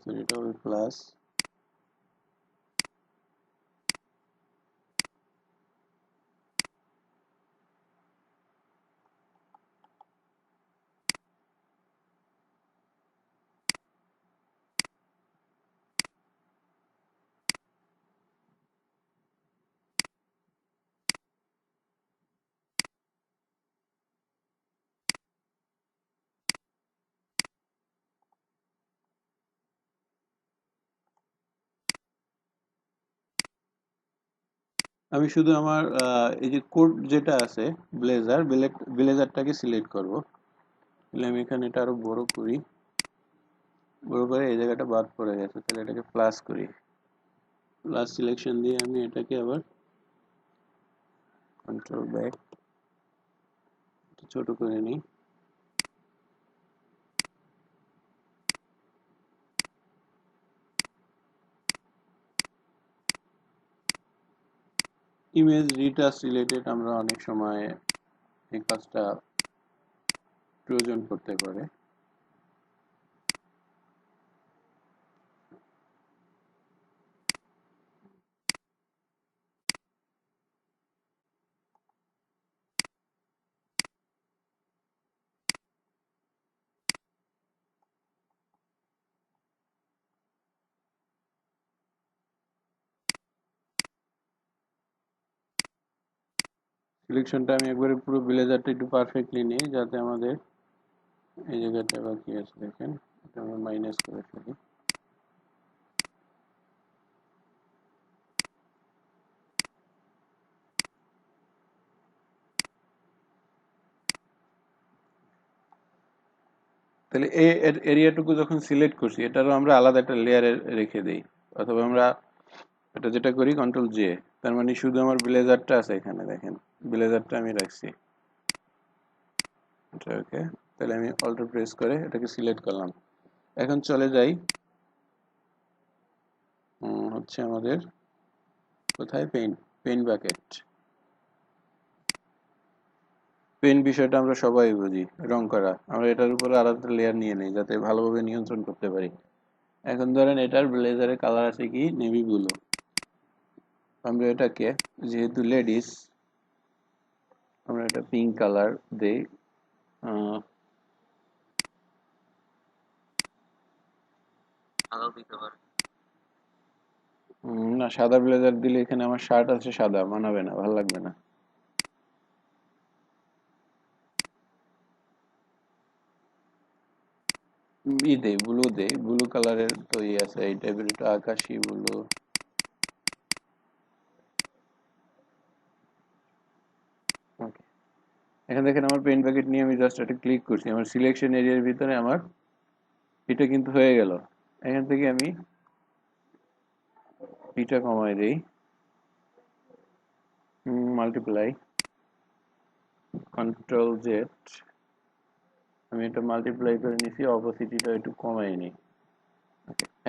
সরি এটা হবে প্লাস। আমি শুধু আমার এই যে কোড যেটা আছে ব্লেজারটাকে সিলেক্ট করব। তাহলে আমি এখানে এটা আরো বড় করি, বড় করে এই জায়গাটা বাদ পড়ে গেছে, তাহলে এটাকে প্লাস করি। প্লাস সিলেকশন দিয়ে আমি এটাকে আবার কন্ট্রোল ব্যাক ছোট করে নিই। ইমেজ রিটাচ রিলেটেড আমরা অনেক সময় এই কাজটা প্রয়োজন পড়তে পারে। সিলেকশনটা আমি একবারে পুরো ব্লেজারটা একটু পারফেক্টলি নিই, যাতে আমাদের এই জায়গাটা বাকি আছে। দেখেন এটা আমরা মাইনাস করে ফেলি। তাহলে এই এরিয়াটুকু যখন সিলেক্ট করছি, এটারও আমরা আলাদা একটা লেয়ারে রেখে দেই। অথবা আমরা এটা যেটা করি কন্ট্রোল জে, তার মানে শুধু আমার ব্লেজারটা আছে এখানে, দেখেন ব্লেজারটা আমি রাখছি। ওকে, তাহলে আমি অল্টার প্রেস করে এটাকে সিলেক্ট করলাম। এখন চলে যাই হচ্ছে আমাদের কোথায়, পেন, পেন বাকেট। পেন বিষয়টা আমরা সবাই বুঝি, রং করা। আমরা এটার উপরে আলাদা লেয়ার নিয়ে নেই যাতে ভালোভাবে নিয়ন্ত্রণ করতে পারি। এখন ধরেন এটার ব্লেজারের কালার আছে কি নেভি ব্লু, আমরা এটাকে যেহেতু লেডিস আমরা এটা পিঙ্ক কালার দেই। না, সাদা ব্লেজার দিলে এখানে আমার শার্ট আছে সাদা, মানাবে না, ভালো লাগবে না। ই দে, ব্লু দে, ব্লু কালারের তো ই আছে এই টাইপের, একটু আকাশি ব্লু। ওকে, এখানে দেখেন আমার পেন প্যাকেট নিয়ে আমি জাস্ট একটা ক্লিক করছি, আমার সিলেকশন এরিয়ার ভিতরে আমার এটা কিন্তু হয়ে গেল। এখান থেকে আমি এটা কমাই দিই, মাল্টিপ্লাই, কন্ট্রোল জেড, আমি এটা মাল্টিপ্লাই করে নিছি, অপোসিটিটা একটু কমাই নিই।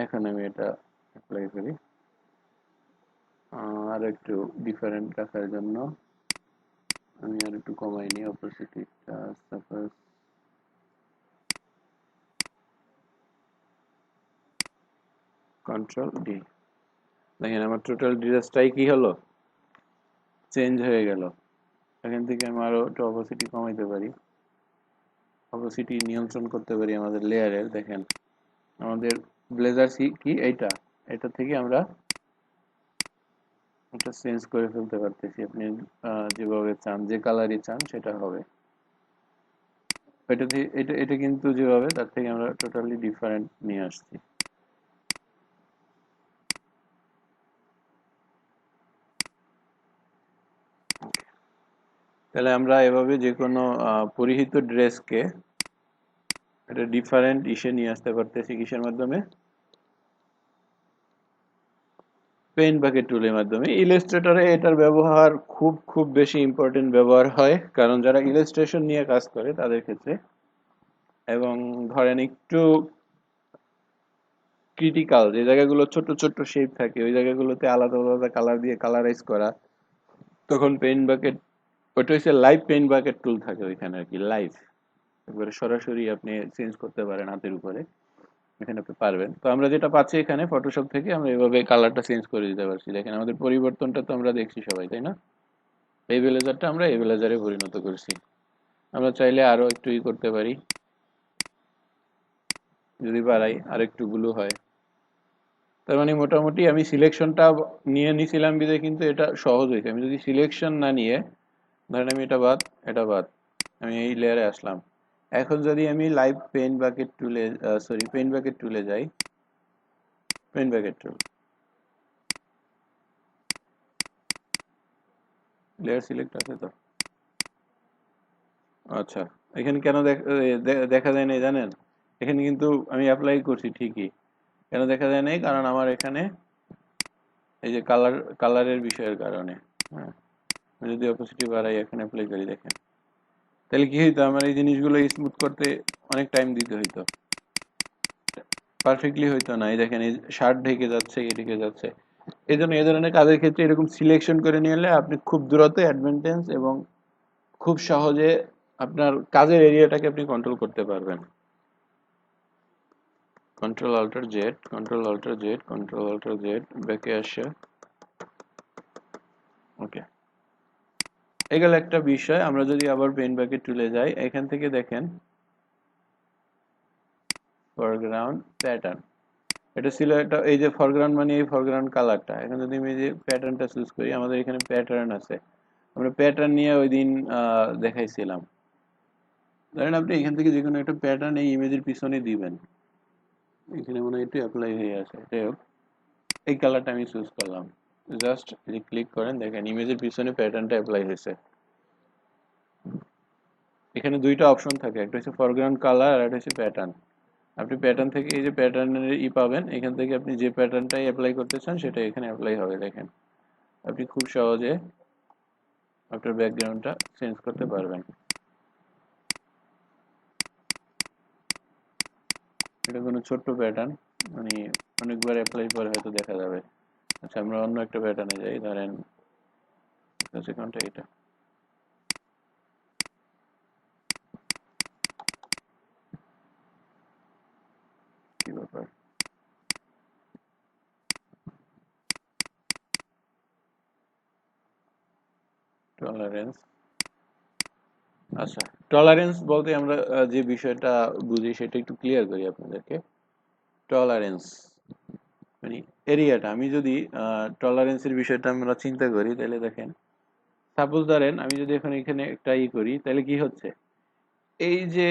এখন আমি এটা অ্যাপ্লাই করি আর একটু ডিফারেন্ট রাখার জন্য আমি আর একটু কমাই নি অপাসিটিটা, সাপোজ কন্ট্রোল ডি। দেখেন আমার টোটাল ডিটেলসটাই কি হলো, চেঞ্জ হয়ে গেল। এখান থেকে আমি আরো একটু অপাসিটি কমাইতে পারি, অপাসিটি নিয়ন্ত্রণ করতে পারি আমাদের লেয়ারের। দেখেন আমাদের ব্লেজার সি কি এইটা, এটা থেকে আমরা এটা চেঞ্জ করে ফেলতে পারতেছি। আপনি যেভাবে চান, যে কালারই চান সেটা হবে। এটা থেকে এটা এটা কিন্তু যেভাবে, তার থেকে আমরা টোটালি ডিফারেন্ট নিয়ে আসছি। তাহলে আমরা এভাবে যে কোনো পরিহিত ড্রেসকে এটা ডিফারেন্ট ইসে নিয়ে আসতে পারতেছি। কিসের মাধ্যমে? পেইন্ট বাকেট টুলের মাধ্যমে। ইলাস্ট্রেটরে এটার ব্যবহার খুব খুব বেশি ইম্পর্টেন্ট ব্যবহার হয়, কারণ যারা ইলাস্ট্রেশন নিয়ে কাজ করে তাদের ক্ষেত্রে, এবং ধরেন একটু ক্রিটিক্যাল যে জায়গাগুলো ছোট ছোট শেপ থাকে, ওই জায়গাগুলোতে আলাদা আলাদা কালার দিয়ে কালারাইজ করা, তখন পেইন্ট বাকেট, ওটা হচ্ছে লাইভ পেইন্ট বাকেট টুল থাকে ওইখানে আর কি, লাইভ একবারে সরাসরি আপনি চেঞ্জ করতে পারেন হাতের উপরে, এখানে আপনি পারবেন। তো আমরা যেটা পাচ্ছি এখানে ফটোশপ থেকে, আমরা এভাবে কালারটা চেঞ্জ করে দিতে পারছি। দেখেন আমাদের পরিবর্তনটা তো আমরা দেখছি সবাই, তাই না? এই ব্লেজারটা আমরা এই ব্লেজারে পরিণত করছি। আমরা চাইলে আরো একটু ই করতে পারি, যদি বাড়াই আর একটু ব্লু হয়। তার মানে মোটামুটি আমি সিলেকশনটা নিয়ে নিছিলাম বিধে কিন্তু এটা সহজ হয়েছে। আমি যদি সিলেকশন না নিয়ে, ধরেন আমি এটা বাদ, আমি এই লেয়ারে আসলাম। এখন যদি আমি লাইভ পেইন্ট বাকেট টুলে, সরি পেইন্ট বাকেট টুলে যাই, পেইন্ট বাকেট টুল, লেয়ার সিলেক্ট আছে তো? আচ্ছা, এখানে কেন দেখা যায় না জানেন? এখানে কিন্তু আমি অ্যাপ্লাই করছি ঠিকই, কেন দেখা যায় নাই? কারণ আমার এখানে এই যে কালারের বিষয়ের কারণে। হ্যাঁ, আমি যদি অপোসিটি বাড়াই, এখানে অ্যাপ্লাই করি, দেখেন তাহলে কি হইতো, আমার এই জিনিসগুলো স্মুথ করতে অনেক টাইম দিতে হইতো, পারফেক্টলি হইতো না। এই দেখেন এই শার্ট ঢেকে যাচ্ছে, এ ঢেকে যাচ্ছে। এই জন্য এই ধরনের কাজের ক্ষেত্রে এরকম সিলেকশন করে নিলে আপনি খুব দ্রুত অ্যাডভান্টেজ এবং খুব সহজে আপনার কাজের এরিয়াটাকে আপনি কন্ট্রোল করতে পারবেন। Control alter Z, control alter Z, control alter Z, ব্যাকে আসে। ওকে, এগুলো একটা বিষয়। আমরা যদি আবার পেইন্ট বাকেট টুলে যাই, এখান থেকে দেখেন ফরগ্রাউন্ড প্যাটার্ন, এটা ছিল একটা, এই যে ফরগ্রাউন্ড মানে এই ফরগ্রাউন্ড কালারটা। এখন যদি আমি এই যে প্যাটার্নটা চুজ করি, আমাদের এখানে প্যাটার্ন আছে, আমরা প্যাটার্ন নিয়ে ওই দিন দেখাইছিলাম। ধরেন আপনি এখান থেকে যে কোনো একটা প্যাটার্ন এই ইমেজের পিছনে দিবেন, এখানে মনে হয় একটু অ্যাপ্লাই হয়ে আছে। যাই হোক, এই কালারটা আমি চুজ করলাম, জাস্ট ক্লিক করেন, দেখেন ইমেজের পিছনে প্যাটার্নটা অ্যাপ্লাই হয়েছে। এখানে দুইটা অপশন থাকে, একটা হচ্ছে ফরগ্রাউন্ড কালার আর একটা হচ্ছে প্যাটার্ন। আপনি প্যাটার্ন থেকে এই যে প্যাটার্নের পাবেন, এখান থেকে আপনি যে প্যাটার্নটাই অ্যাপ্লাই করতে চান সেটা এখানে অ্যাপ্লাই হবে। দেখেন আপনি খুব সহজে আপনার ব্যাকগ্রাউন্ডটা চেঞ্জ করতে পারবেন। এটা কোনো ছোট্ট প্যাটার্ন, মানে অনেকবার অ্যাপ্লাই করে হয়তো দেখা যাবে। আচ্ছা, আমরা অন্য একটা প্যাটার্নে যাই, ধরেন কোনটা, এটা কি ব্যাপার? টলারেন্স। আচ্ছা, টলারেন্স বলতে আমরা যে বিষয়টা বুঝি সেটা একটু ক্লিয়ার করি আপনাদেরকে। টলারেন্স মানে এরিয়াটা। আমি যদি টলারেন্সের বিষয়টা আমরা চিন্তা করি, তাহলে দেখেন সাপোজ ধরেন আমি যদি এখন এখানে একটা করি, তাহলে কি হচ্ছে, এই যে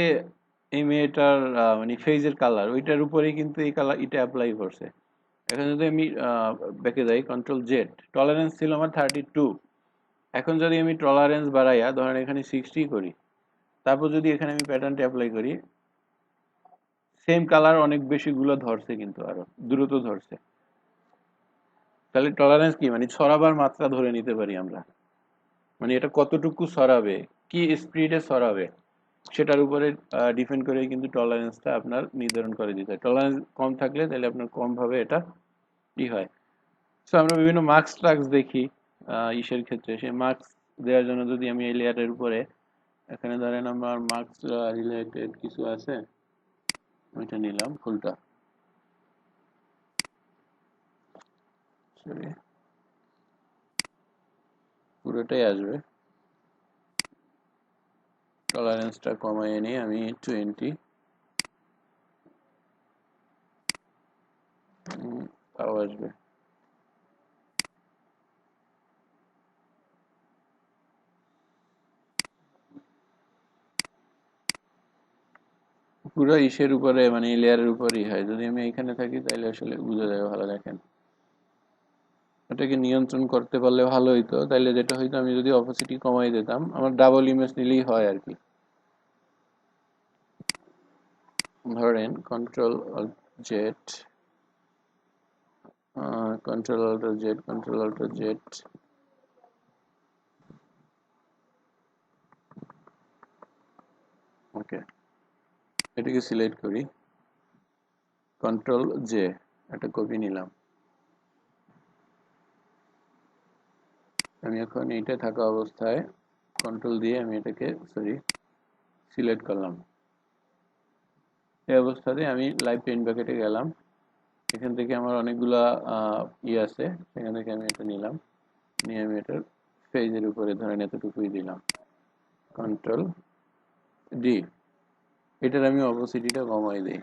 এই মেয়েটার মানে ফেজের কালার, ওইটার উপরেই কিন্তু এই কালার এটা অ্যাপ্লাই করছে। এখন যদি আমি ব্যাকে যাই, কন্ট্রোল জেড, টলারেন্স ছিল আমার 32। এখন যদি আমি টলারেন্স বাড়াইয়া ধরেন এখানে 60 করি, তারপর যদি এখানে আমি প্যাটার্নটা অ্যাপ্লাই করি, সেম কালার অনেক বেশি গুলো ধরছে, কিন্তু আরো দ্রুত ধরছে। তাহলে টলারেন্স কি, মানে ছড়াবার মাত্রা ধরে নিতে পারি আমরা, মানে এটা কতটুকু ছড়াবে, কি স্পিডে ছড়াবে, সেটার উপরে ডিপেন্ড করে কিন্তু টলারেন্সটা আপনার নির্ধারণ করে দিতে হয়। টলারেন্স কম থাকলে তাহলে আপনার কম ভাবে এটা কি হয়। সো আমরা বিভিন্ন মার্কস টার্কস দেখি ইসের ক্ষেত্রে, সেই মার্কস দেওয়ার জন্য যদি আমি এই লেয়ারের উপরে এখানে ধরেন আমার মার্কস রিলেটেড কিছু আছে, ওইটা নিলাম ফুলটা, সরি পুরোটাই আসবে। টলারেন্সটা কমাইয়ে নিয়ে আমি 20 তাও আসবে। পুরো ইসের উপরে মানে লেয়ারের উপরেই হয়, যদি আমি এখানে থাকি তাহলে আসলে বুঝা যাবে ভালো। দেখেন এটাকে নিয়ন্ত্রণ করতে পারলে ভালো হইতো, তাইলে যেটা হইতো আমি যদি অপোসিটি কমাই দিতাম আমার ডাবল ইমেজ নিলেই হয় আর কি। ধরেন control Z, control Alt Z, control Alt Z, okay এটাকে সিলেক্ট করি, কন্ট্রোল জে, একটা কপি নিলাম। আমি এখন এইটা থাকা অবস্থায় কন্ট্রোল দিয়ে আমি এটাকে সিলেক্ট করলাম। এই অবস্থাতে আমি লাইভ পেইন্ট ব্যাকেটে গেলাম, এখান থেকে আমার অনেকগুলা আছে, সেখান থেকে আমি এটা নিলাম, নিয়ে আমি এটার পেজের উপরে ধরেন এতটুকুই দিলাম, কন্ট্রোল ডি। এটার আমি অপোসিটিটা কমাই দিই।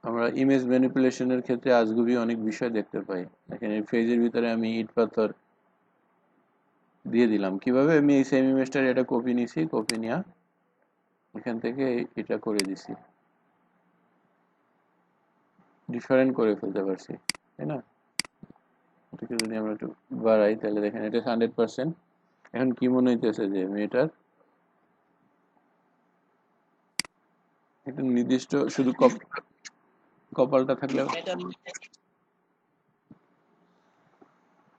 আমরা ইমেজ ম্যানিপুলেশনের ক্ষেত্রে আজগুবি অনেক বিষয় দেখতে পাই। এখানে পেজের ভিতরে আমি ইট পাথর দিয়ে দিলাম, কিভাবে আমি এই সেম ইমেজটার এটা কপি নিছি, কপি নিয়ে এখান থেকে এটা করে দিছি, ডিফারেন্ট করে ফেলতে পারছি, তাই না? এটাকে যদি আমরা একটু বাড়াই তাহলে দেখেন এটা 100%। এখন কি মনে হইতেছে যে মেয়েটার একটা নির্দিষ্ট শুধু কপালটা থাকলে,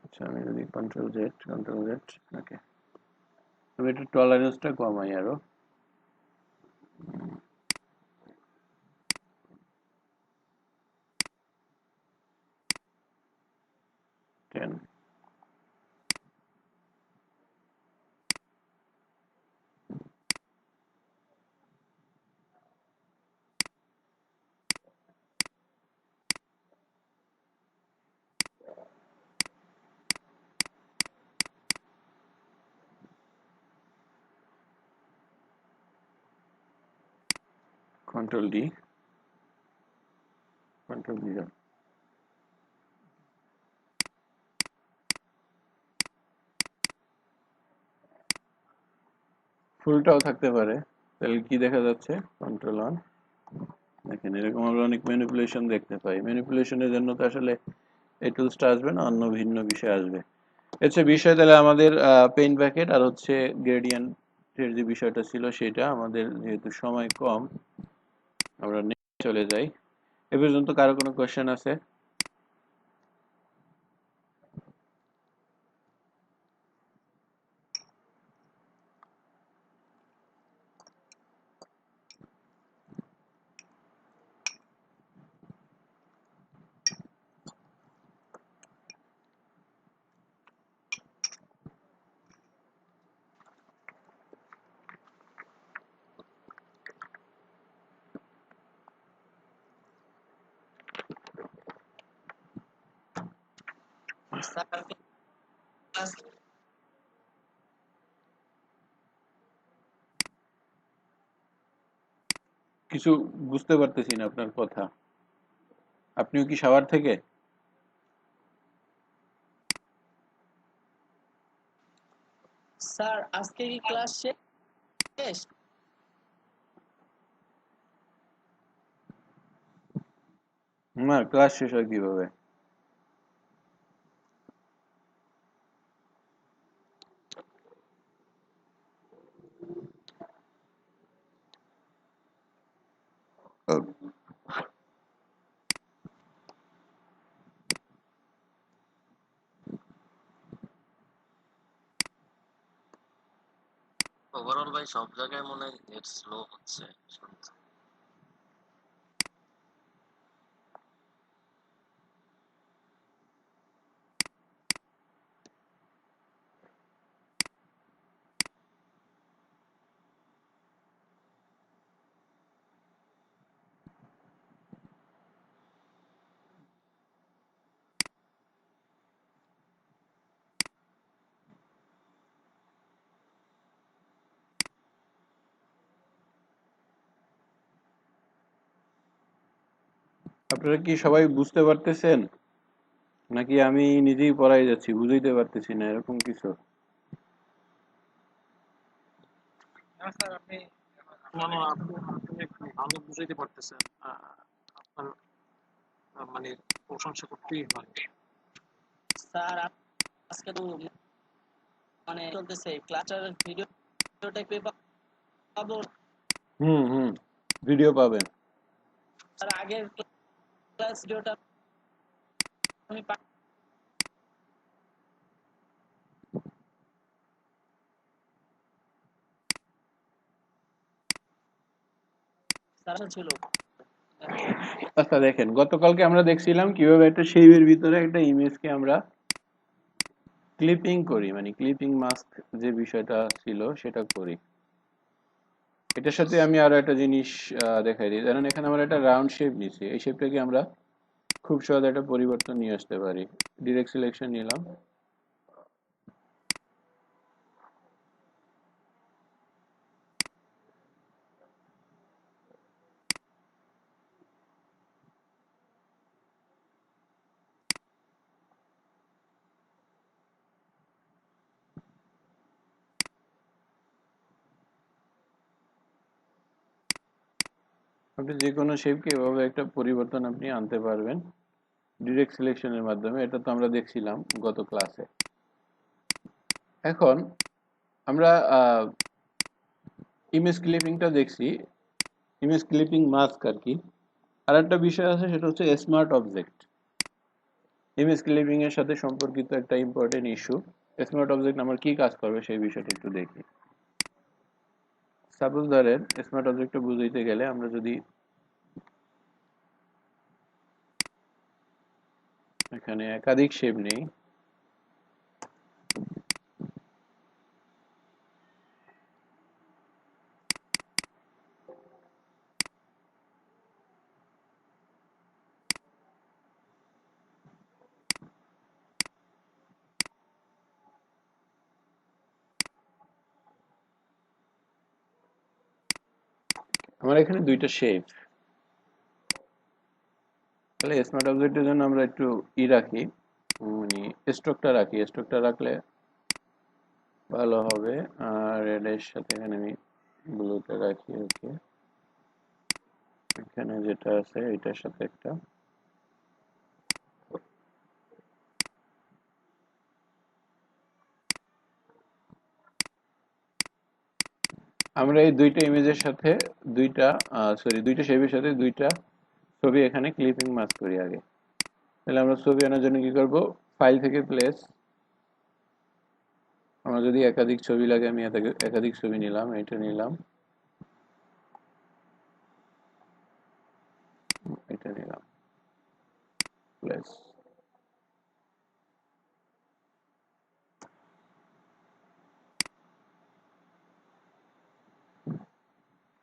আচ্ছা আমি যদি কন্ট্রোল জেড, ওকে আমি একটু টলারেন্সটা কমাই আরো 10। কন্ট্রোল ডি, কন্ট্রোল ডি, ফুলটাও থাকতে পারে। তাহলে কি দেখা যাচ্ছে, কন্ট্রোল অন, দেখেন এরকম আমরা অনেক ম্যানিপুলেশন দেখতে পাই। ম্যানিপুলেশনের জন্য তো আসলে এই টুলসটা আসবে না, অন্য ভিন্ন বিষয় আসবে। হচ্ছে বিষয় তাহলে আমাদের পেইন্ট ব্যাকেট আর হচ্ছে গ্রেডিয়েন্টের যে বিষয়টা ছিল সেটা, আমাদের যেহেতু সময় কম আমরা নেক্সট চলে যাই। এ পর্যন্ত কারো কোনো কোয়েশ্চেন আছে? কিছু বুঝতে পারতেছি না আপনার কথা। আপনিও কি শাওয়ার থেকে? স্যার আজকে কি ক্লাস শেষ? না, ক্লাস শেষ হয় কিভাবে? ওভারঅল ভাই সব জায়গায় মনে হয় নেট স্লো হচ্ছে শুনছি। আপনারা কি সবাই বুঝতে পারতেছেন নাকি আমি নিজেই পড়াই যাচ্ছি বুঝাইতে পারতেছি না এরকম কিছু? না স্যার আপনি না না আপনি আপনি একটু ভালো বুঝাইতে পারতেছেন। আপনার মানে প্রশংসা করতেই হয়। স্যার আজকে তো মানে চলতেছে ক্লাসের ভিডিওটাই পাবো। হুম, ভিডিও পাবেন। আর আগের ক্লাস ভিডিওটা আমি স্যার ছিল। আচ্ছা দেখেন, গতকালকে আমরা দেখছিলাম কিভাবে একটা শেপের ভিতরে একটা ইমেজকে আমরা ক্লিপিং করি, মানে ক্লিপিং মাস্ক যে বিষয়টা ছিল সেটা করি। এটার সাথে আমি আরো একটা জিনিস দেখাই দিই। ধরেন এখানে আমরা একটা রাউন্ড শেপ নিছি, এই শেপটাকে আমরা খুব সহজে একটা পরিবর্তন নিয়ে আসতে পারি। ডিরেক্ট সিলেকশন নিলাম, আপনি যে কোনো শেপকে এভাবে একটা পরিবর্তন আপনি আনতে পারবেন ডিরেক্ট সিলেকশনের মাধ্যমে। এটা তো আমরা দেখছিলাম গত ক্লাসে। এখন আমরা ইমেজ ক্লিপিংটা দেখছি, ইমেজ ক্লিপিং মাস্ক আর কি। আর একটা বিষয় আছে, সেটা হচ্ছে স্মার্ট অবজেক্ট। ইমেজ ক্লিপিং এর সাথে সম্পর্কিত একটা ইম্পর্টেন্ট ইস্যু। স্মার্ট অবজেক্ট আমার কি কাজ করবে সেই বিষয়টা একটু দেখি। সাপোজ ধরেন স্মার্ট অবজেক্টটা বুঝাইতে গেলে আমরা যদি এখানে একাধিক শেপ নেই, আমার এখানে দুইটা শেপ, তাহলে স্মার্ট অবজেক্টের জন্য আমরা একটু রাখি, মানে স্ট্রোকটা রাখি। স্ট্রোকটা রাখলে ভালো হবে। আর রেডের সাথে এখানে আমি ব্লুটা রাখি। ওকে, এখানে যেটা আছে এটার সাথে একটা আমরা এই দুইটা ইমেজের সাথে দুইটা শেপের সাথে দুইটা ছবি এখানে ক্লিপিং মাস্ক করি আগে। তাহলে আমরা ছবি আনার জন্য কি করব, ফাইল থেকে প্লেস, আমরা যদি একাধিক ছবি লাগে আমি একাধিক ছবি নিলাম, এটা নিলাম, এটা নিলাম, প্লেস।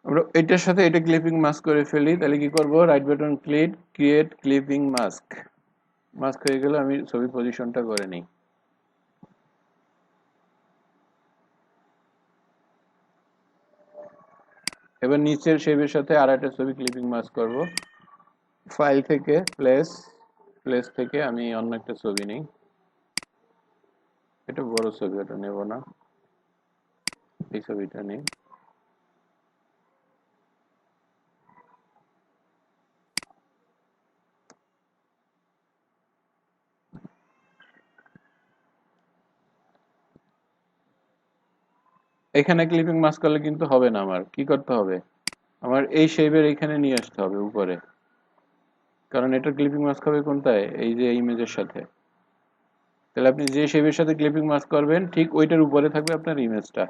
আমরা এটার সাথে এটা ক্লিপিং মাস্ক করে ফেলি, তাহলে কি করব, right button click, create clipping mask. Mask হয়ে গেল, আমি ছবি পজিশনটা করে নিই। এবার নিচের শেপের সাথে আর একটা ছবি ক্লিপিং মাস্ক করব। ফাইল থেকে প্লেস, প্লেস থেকে আমি অন্য একটা ছবি নিই, এটা বড় ছবি, এটা নেব না, এই ছবিটা নেই। এখানে ক্লিপিং মাস্ক করলে কিন্তু হবে না, আমার কি করতে হবে, আমার এই শেপের এখানে নিয়ে আসতে হবে উপরে, কারণ এটা ক্লিপিং মাস্ক হবে কোনটায়, এই যে ইমেজের সাথে। তাহলে আপনি যে শেপের সাথে ক্লিপিং মাস্ক করবেন ঠিক ওইটার উপরে থাকবে আপনার ইমেজটা।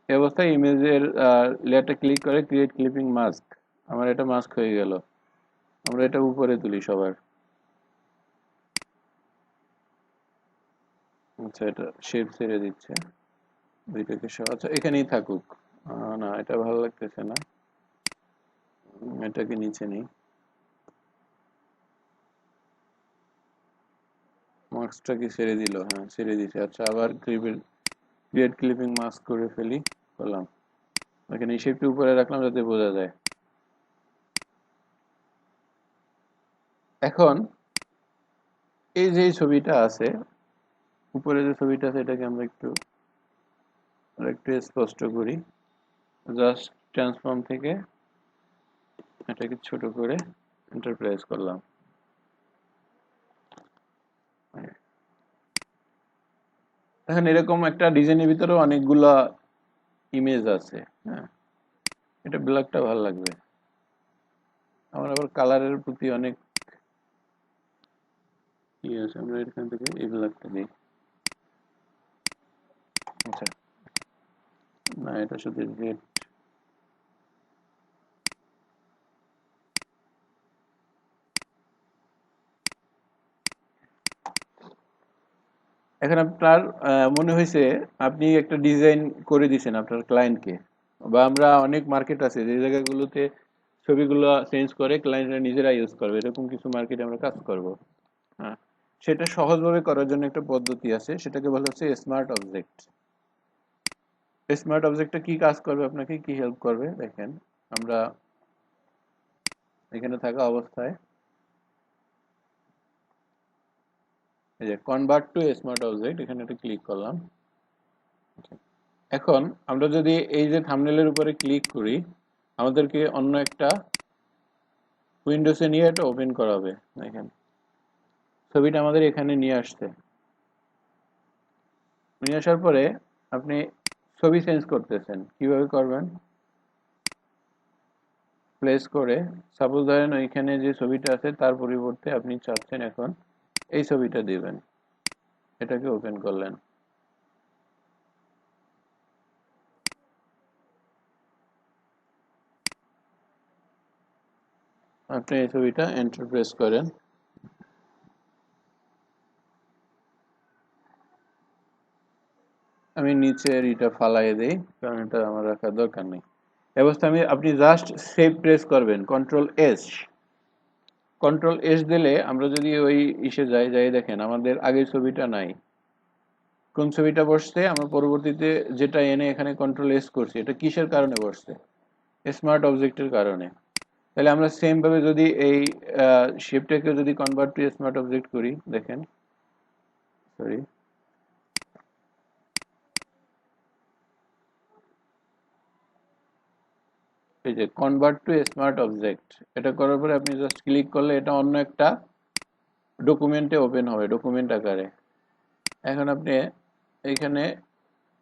এই অবস্থায় ইমেজের লেয়ারটা ক্লিক করে ক্রিয়েট ক্লিপিং মাস্ক, আমার এটা মাস্ক হয়ে গেল। আমরা এটা উপরে তুলি সবার। আচ্ছা, এটা শেপ ছেড়ে দিচ্ছে, দুইটাকে আচ্ছা এখানেই থাকুক। না, এটা ভালো লাগতেছে না, এটাকে নিচে নেই। মাস্কটা কি ছেড়ে দিল? হ্যাঁ, ছেড়ে দিছে। আচ্ছা, আবার ক্রিয়েট ক্লিপিং মাস্ক করে ফেলি, করলাম। এখানে এই শেপটি উপরে রাখলাম যাতে বোঝা যায়। এখন এই যে ছবিটা আছে, উপরে যে ছবিটা আছে, এটাকে আমরা একটু স্পষ্ট করি। জাস্ট ট্রান্সফর্ম থেকে এটাকে ছোট করে এন্টারপ্রাইজ করলাম। এখন এরকম একটা ডিজাইনের ভিতরে অনেকগুলা ইমেজ আছে। হ্যাঁ, এটা ব্ল্যাকটা ভালো লাগবে আমার, আবার কালারের প্রতি অনেক আছে। আমরা এখান থেকে এই ব্ল্যাকটা দিই। আচ্ছা, না, এটা শুধু রেড। এখন আপনার মনে হয়েছে আপনি একটা ডিজাইন করে দিয়েছেন আপনার ক্লায়েন্টকে, বা আমরা অনেক মার্কেট আছে যে জায়গাগুলোতে ছবিগুলো চেঞ্জ করে ক্লায়েন্টরা নিজেরা ইউজ করবে, এরকম কিছু মার্কেটে আমরা কাজ করব। হ্যাঁ, সেটা সহজভাবে করার জন্য একটা পদ্ধতি আছে, সেটাকে বলা হচ্ছে স্মার্ট অবজেক্ট। স্মার্ট অবজেক্টটা কি কাজ করবে, আপনাকে কি হেল্প করবে দেখেন। আমরা এখানে থাকা অবস্থায় এই যে কনভার্ট টু স্মার্ট অবজেক্ট, এখানে একটা ক্লিক করলাম। এখন আমরা যদি এই যে থাম্বনেলের উপরে ক্লিক করি, আমাদেরকে অন্য একটা উইন্ডোজে নিয়ে এটা ওপেন করাবে। দেখেন ছবিটা আমাদের এখানে নিয়ে আসছে। নিয়ে আসার পরে আপনি ছবি চেঞ্জ করতেছেন, কিভাবে করবেন? প্লেস করে, সাপোজ ধরেন ওইখানে যে ছবিটা আছে তার পরিবর্তে আপনি চাচ্ছেন এখন এই ছবিটা দিবেন, এটাকে ওপেন করলেন। আপনি এই ছবিটা এন্টার প্রেস করেন। আমি নিচের এটা ফালাই দেই, কারণ এটা আমার রাখার দরকার নেই। অবস্থা আপনি জাস্ট সেভ প্রেস করবেন, কন্ট্রোল এস দিলে আমরা যদি ওই ইসে যাই দেখেন আমাদের আগের ছবিটা নাই। কোন ছবিটা বসছে, আমরা পরবর্তীতে যেটা এনে এখানে কন্ট্রোল এস করছি, এটা কিসের কারণে বসছে? স্মার্ট অবজেক্টের কারণে। তাহলে আমরা সেম ভাবে যদি এই শেপটাকে যদি কনভার্ট টু স্মার্ট অবজেক্ট করি, দেখেন, সরি, এই যে কনভার্ট টু স্মার্ট অবজেক্ট, এটা করার পরে আপনি জাস্ট ক্লিক করলে এটা অন্য একটা ডকুমেন্টে ওপেন হবে, ডকুমেন্ট আকারে। এখন আপনি এইখানে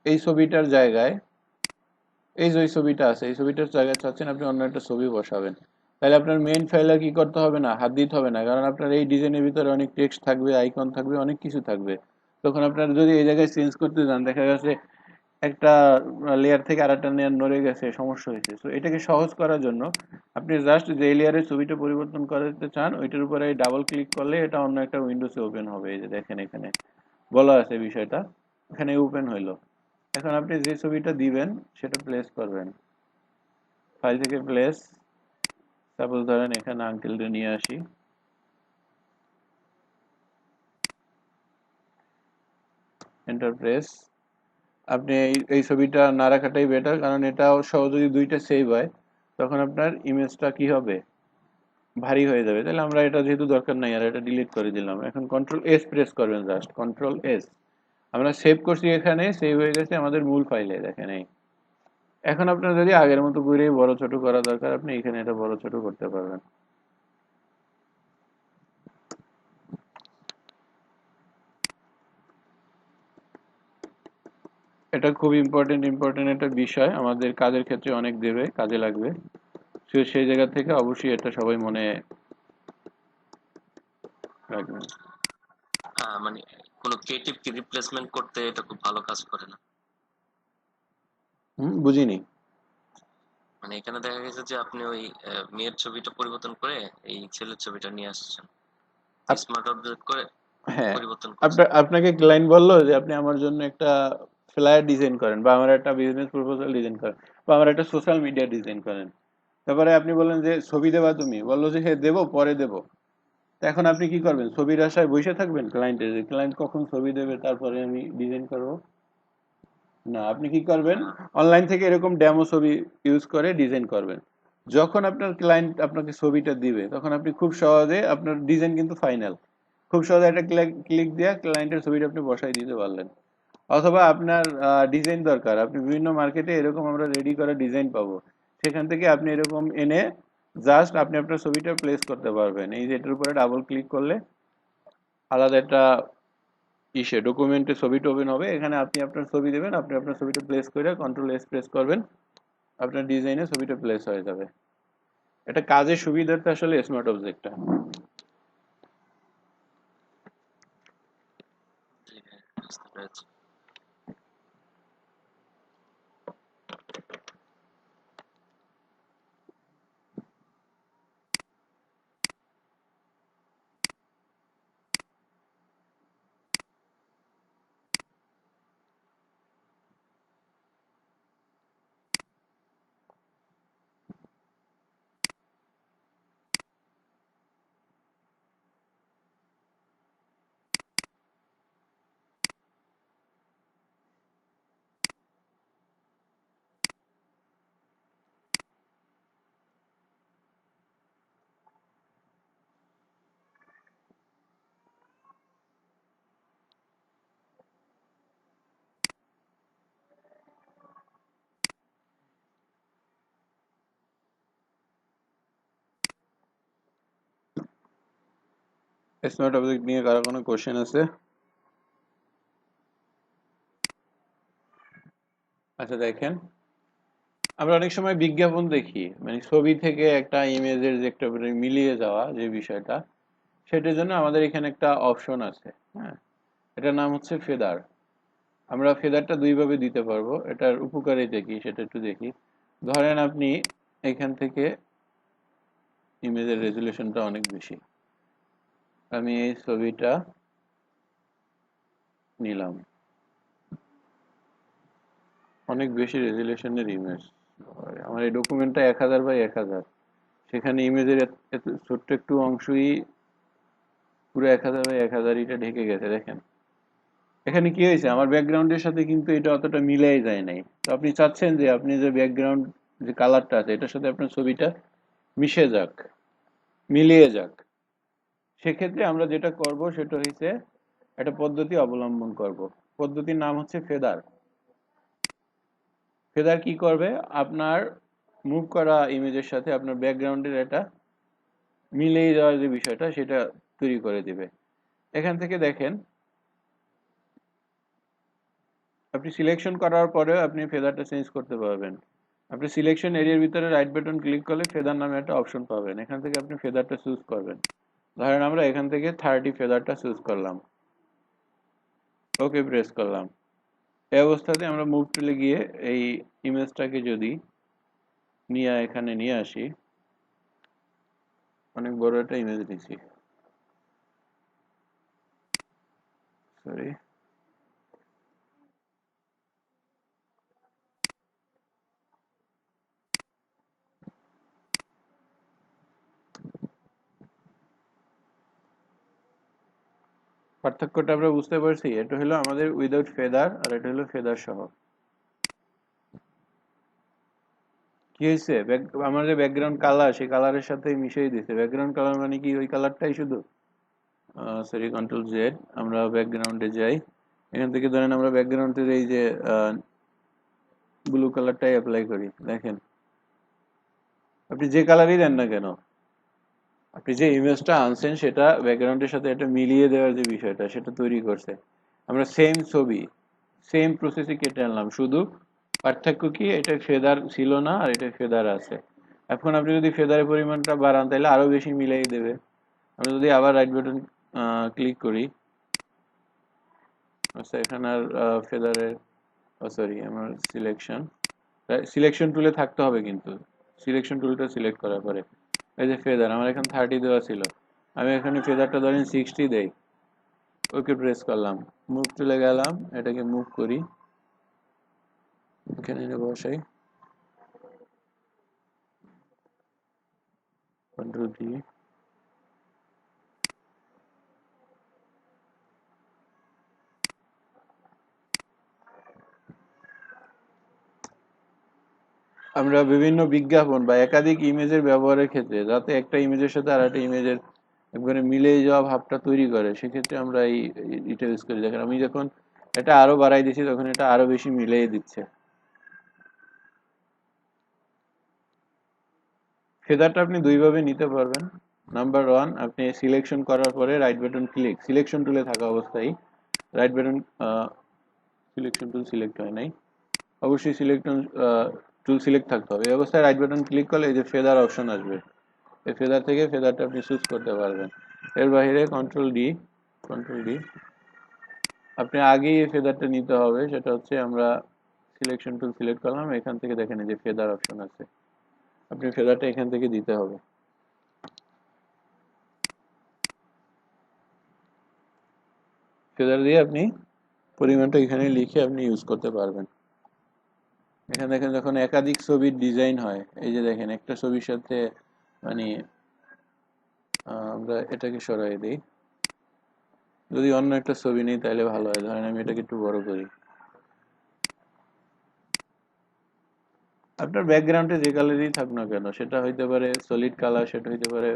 এই ছবিটার জায়গায় এই যে ছবিটা আছে, এই ছবিটার জায়গায় চাচ্ছেন আপনি অন্য একটা ছবি বসাবেন। তাহলে আপনার মেইন ফাইলে কি করতে হবে না, হাত দিতে হবে না, কারণ আপনার এই ডিজাইনের ভিতরে অনেক টেক্সট থাকবে, আইকন থাকবে, অনেক কিছু থাকবে। তখন আপনার যদি এই জায়গায় চেঞ্জ করতে যান, দেখা গেছে একটা লেয়ার থেকে আরেকটা লেয়ার নড়ে গেছে, সমস্যা হয়েছে। তো এটাকে সহজ করার জন্য আপনি জাস্ট যে লেয়ারের ছবিটা পরিবর্তন করতে চান ওইটার উপরে ডাবল ক্লিক করলে এটা অন্য একটা উইন্ডোজে ওপেন হবে। এই যে দেখেন এখানে বলা আছে বিষয়টা, এখানে ওপেন হইলো। এখন আপনি যে ছবিটা দিবেন সেটা প্লেস করবেন, ফাইল থেকে প্লেস, সাপোজ ধরেন এখানে আঙ্কেলটা নিয়ে আসি, এন্টার প্রেস। আপনি এই ছবিটা না রাখাটাই বেটার, কারণ এটাও সহ যদি দুইটা সেভ হয় তখন আপনার ইমেজটা কি হবে, ভারী হয়ে যাবে। তাহলে আমরা এটা যেহেতু দরকার নাই আর এটা ডিলিট করে দিলাম। এখন কন্ট্রোল এস প্রেস করবেন, জাস্ট কন্ট্রোল এস। আমরা সেভ করছি, এখানে সেভ হয়ে গেছে আমাদের মূল ফাইলে, দেখেন এই। এখন আপনার যদি আগের মতো করে বড় ছোট করা দরকার, আপনি এখানে এটা বড় ছোট করতে পারবেন। এটা খুব ইম্পর্টেন্ট একটা বিষয়, আমাদের কাজের ক্ষেত্রে অনেক দেবে, কাজে লাগবে। সেই জায়গা থেকে অবশ্যই এটা সবাই মনে রাখবেন। মানে কোনো ক্রিয়েটিভ কি রিপ্লেসমেন্ট করতে এটা খুব ভালো কাজ করে না? বুঝিনি। মানে এখানে দেখা গেছে যে আপনি ওই মেয়ের ছবিটা পরিবর্তন করে এই ছেলের ছবিটা নিয়ে আসছেন, স্মার্ট অবজেক্ট করে হ্যাঁ, পরিবর্তন করছেন। আপনাকে ক্লায়েন্ট বললো যে আপনি আমার জন্য একটা ফ্লায়ার ডিজাইন করেন, বা আমার একটা বিজনেস প্রপোজাল ডিজাইন করেন, বা আমার একটা সোশ্যাল মিডিয়া ডিজাইন করেন। তারপরে আপনি বললেন যে ছবি দেবা তুমি, বললো যে হ্যাঁ দেবো, পরে দেবো। তো এখন আপনি কি করবেন, ছবির আশায় বসে থাকবেন ক্লায়েন্টের, যে ক্লায়েন্ট কখন ছবি দেবে তারপরে আমি ডিজাইন করবো? না, আপনি কি করবেন, অনলাইন থেকে এরকম ডেমো ছবি ইউজ করে ডিজাইন করবেন। যখন আপনার ক্লায়েন্ট আপনাকে ছবিটা দিবে তখন আপনি খুব সহজে আপনার ডিজাইন কিন্তু ফাইনাল, খুব সহজে একটা ক্লিক দিয়ে ক্লায়েন্টের ছবিটা আপনি বসাই দিতে পারলেন। অথবা আপনার ডিজাইন দরকার, আপনি বিভিন্ন মার্কেটে এরকম আমরা রেডি করা ডিজাইন পাবো, সেখান থেকে আপনি এরকম এনে জাস্ট আপনি আপনার ছবিটা প্লেস করতে পারবেন। এই যে এটার উপরে ডাবল ক্লিক করলে আলাদা একটা ডকুমেন্টে ছবিটা ওপেন হবে, এখানে আপনি আপনার ছবি দেবেন, আপনি আপনার ছবিটা প্লেস করে কন্ট্রোল এস প্রেস করবেন, আপনার ডিজাইনে ছবিটা প্লেস হয়ে যাবে। এটা কাজের সুবিধার্থে আসলে স্মার্ট অবজেক্টটা। জি ভাই, বুঝতে পেরেছি। স্মার্ট অবজেক্ট নিয়ে কারো কোনো কোশ্চেন আছে? আচ্ছা দেখেন, আমরা অনেক সময় বিজ্ঞাপন দেখি, মানে ছবি থেকে একটা ইমেজের যে একটা মিলিয়ে যাওয়া যে বিষয়টা, সেটার জন্য আমাদের এখানে একটা অপশন আছে। হ্যাঁ, এটার নাম হচ্ছে ফেদার। আমরা ফেদারটা দুইভাবে দিতে পারবো, এটার উপকারিতা কি সেটা একটু দেখি। ধরেন আপনি এখান থেকে ইমেজের রেজুলেশনটা অনেক বেশি, আমি এই ছবিটা নিলাম, অনেক বেশি রেজুলেশনের ইমেজ, আমার এই ডকুমেন্টটা 1000 বাই 1000, সেখানে ইমেজের এত ছোট্ট একটু অংশই পুরো 1000 বাই 1000 ঢেকে গেছে। দেখেন এখানে কি হয়েছে, আমার ব্যাকগ্রাউন্ডের সাথে কিন্তু এটা অতটা মিলাই যায় নাই। তো আপনি চাচ্ছেন যে আপনি যে ব্যাকগ্রাউন্ড যে কালারটা আছে এটার সাথে আপনার ছবিটা মিশে যাক, মিলিয়ে যাক। সেক্ষেত্রে আমরা যেটা করব সেটা হচ্ছে একটা পদ্ধতি অবলম্বন করব। পদ্ধতির নাম হচ্ছে ফেদার। ফেদার কি করবে, আপনার মুভ করা ইমেজের সাথে আপনার ব্যাকগ্রাউন্ডের একটা মিলিয়ে যাওয়ার যে বিষয়টা সেটা তৈরি করে দিবে। এখান থেকে দেখেন, আপনি সিলেকশন করার পরেও আপনি ফেদারটা চেঞ্জ করতে পারবেন। আপনি সিলেকশন এরিয়ার ভিতরে রাইট বাটন ক্লিক করলে ফেদার নামে একটা অপশন পাবেন, এখান থেকে আপনি ফেদারটা চুজ করবেন। ধরেন আমরা এখান থেকে 30 ফেদারটা চুজ করলাম, ওকে প্রেস করলাম। এই অবস্থাতে আমরা মুভ টুলে গিয়ে এই ইমেজটাকে যদি নিয়ে এখানে নিয়ে আসি, অনেক বড় একটা ইমেজ দিছি, সরি, পার্থক্যটা আমরা বুঝতে পারছি। এটা হলো আমাদের উইদাউট ফেদার আর এটা হলো ফেদার সহ। কি হয়েছে, আমার যে ব্যাকগ্রাউন্ড কালার সেই কালারের সাথে মিশিয়ে দিছে। ব্যাকগ্রাউন্ড কালার মানে কি ওই কালারটাই শুধু, সরি কন্ট্রোল জেড, আমরা ব্যাকগ্রাউন্ডে যাই, এখান থেকে ধরেন আমরা ব্যাকগ্রাউন্ডের এই যে ব্লু কালারটাই অ্যাপ্লাই করি। দেখেন আপনি যে কালারই দেন না কেন, আপনি যে ইমেজটা আনছেন সেটা ব্যাকগ্রাউন্ডের সাথে এটা মিলিয়ে দেওয়ার যে বিষয়টা সেটা তৈরি করছে। আমরা সেম ছবি সেম প্রসেসে কেটে আনলাম, শুধু পার্থক্য কি এটা ফেদার ছিল না আর এটা ফেদার আছে। এখন আপনি যদি ফেদারের পরিমাণটা বাড়ান তাহলে আরো বেশি মিলাই দেবে। আমরা যদি আবার রাইট বাটন ক্লিক করি, আচ্ছা এখানে আর ফেদারের, সরি আমার সিলেকশন, সিলেকশন টুলে থাকতে হবে, কিন্তু সিলেকশন টুলটা সিলেক্ট করার পরে এই যে ফেদার আমার এখানে 30 দেওয়া ছিল, আমি এখানে ফেদারটা ধরেন 60 দেই, ওকে প্রেস করলাম, মুভ টুলে গেলাম, এটাকে মুভ করি, এখানে এনে বসাই, কন্ট্রোল ভি, আমরা বিভিন্ন বিজ্ঞাপন বা একাধিক ইমেজের ব্যবহারের ক্ষেত্রে যাতে একটা ইমেজের সাথে আর একটা ইমেজের একবারে মিলে যাওয়া ভাবটা তৈরি করে সেক্ষেত্রে আমরা এটা ইউজ করি। দেখেন আমি যখন এটা আরো বাড়াই দিচ্ছি তখন এটা আরো বেশি মিলিয়ে দিচ্ছে। ফেদারটা আপনি দুইভাবে নিতে পারবেন। নাম্বার ওয়ান, আপনি সিলেকশন করার পরে রাইট বাটন ক্লিক, সিলেকশন টুলে থাকা অবস্থায় right button, selection tool select হয় নাই, অবশ্যই সিলেকশন টুল সিলেক্ট থাকতে হবে। এই অবস্থায় রাইট বাটন ক্লিক করলে এই যে ফেদার অপশন আসবে, এই ফেদার থেকে ফেদারটা আপনি চুজ করতে পারবেন। এর বাইরে কন্ট্রোল ডি আপনি আগেই এই ফেদারটা নিতে হবে, সেটা হচ্ছে আমরা সিলেকশন টুল সিলেক্ট করলাম, এখান থেকে দেখেন এই যে ফেদার অপশন আছে, আপনি ফেদারটা এখান থেকে দিতে হবে। ফেদার দিয়ে আপনি পরিমাণটা এখানে লিখে আপনি ইউজ করতে পারবেন। এখানে দেখেন যখন একাধিক ছবির ডিজাইন হয়, এই যে দেখেন একটা ছবির সাথে মানে আমরা এটাকে সরাই দিই, যদি অন্য একটা ছবি নেই তাহলে ভালো হয়। ধরেন আমি এটাকে একটু বড় করি। আপনার ব্যাকগ্রাউন্ডে যে কালারই থাক না কেন, সেটা হইতে পারে সলিড কালার, সেটা হইতে পারে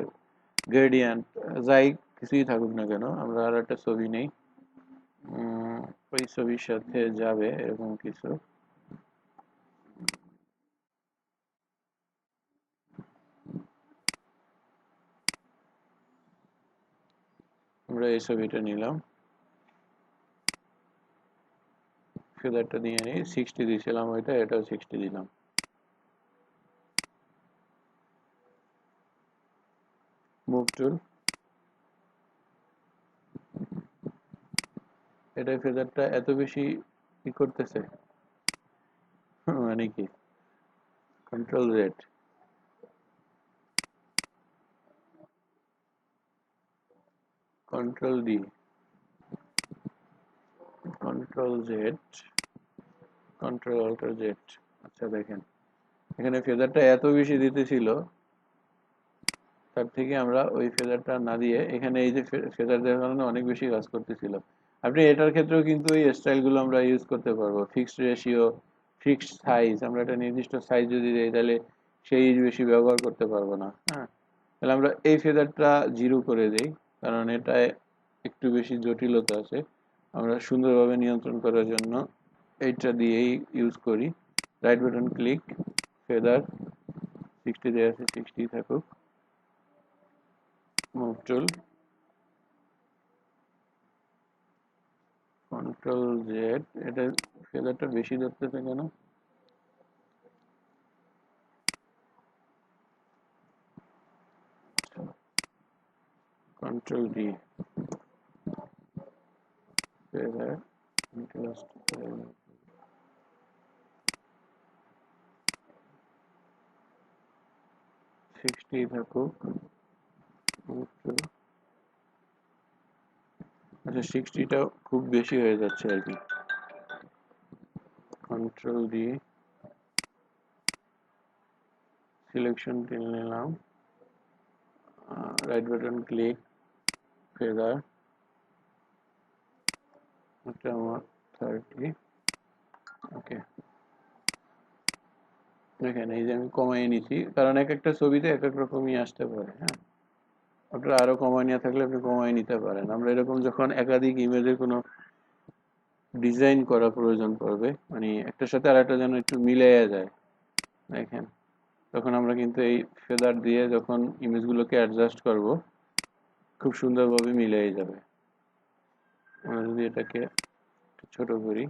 গ্রেডিয়েন্ট, যাই কিছুই থাকুক না কেন, আমরা আর একটা ছবি নেই ওই ছবির সাথে যাবে এরকম কিছু। আমরা এই ছবিটা নিলাম, ফেদারটা নিয়ে নিই, 60 দিয়েছিলাম ওইটা, এটাও 60 দিলাম। মুভ টুল, এটা ফেদারটা এত বেশি কি করতেছে মানে কি, control Z, control D, control Z, control alter Z. আচ্ছা দেখেন এখানে ফেদারটা এত বেশি দিতেছিল, তার থেকে আমরা ওই ফেদারটা না দিয়ে এখানে এই যে ফেদার দেওয়ার কারণে অনেক বেশি কাজ করতেছিল। আপনি এটার ক্ষেত্রেও কিন্তু এই স্টাইলগুলো আমরা ইউজ করতে পারবো। ফিক্সড রেশিও, ফিক্সড সাইজ, আমরা একটা নির্দিষ্ট সাইজ যদি দিই তাহলে সেই বেশি ব্যবহার করতে পারবো না। হ্যাঁ, তাহলে আমরা এই ফেদারটা 0 করে দিই, কারণ এটায় একটু বেশি জটিলতা আছে। আমরা সুন্দরভাবে নিয়ন্ত্রণ করার জন্য এইটা দিয়েই ইউজ করি। রাইট বাটন ক্লিক, ফেদার 60 দেওয়া আছে, 60 থাকুক। মুভ টুল, কন্ট্রোল জেড, এটা ফেদারটা বেশি ধরতেছে কেন, কন্ট্রোল ডি, ফেদার 60 থাকুক। মুভ টুল, আচ্ছা 60টা খুব বেশি হয়ে যাচ্ছে আর কি। কন্ট্রোল ডি, সিলেকশন টুল নিলাম, রাইট বাটন ক্লিক, ফেদার, এটা আমার 30। ওকে, দেখেন এই যে আমি কমাই নিছি, কারণ এক একটা ছবিতে এক এক রকমই আসতে পারে। হ্যাঁ, আপনার আরো কমাই নিয়ে থাকলে আপনি কমাই নিতে পারেন। আমরা এরকম যখন একাধিক ইমেজের কোনো ডিজাইন করা প্রয়োজন পড়বে, মানে একটার সাথে আর একটা যেন একটু মিলে যায়, দেখেন তখন আমরা কিন্তু এই ফেদার দিয়ে যখন ইমেজগুলোকে অ্যাডজাস্ট করব, খুব সুন্দরভাবে মিলে যাবে। আমরা যদি এটাকে ছোট করি,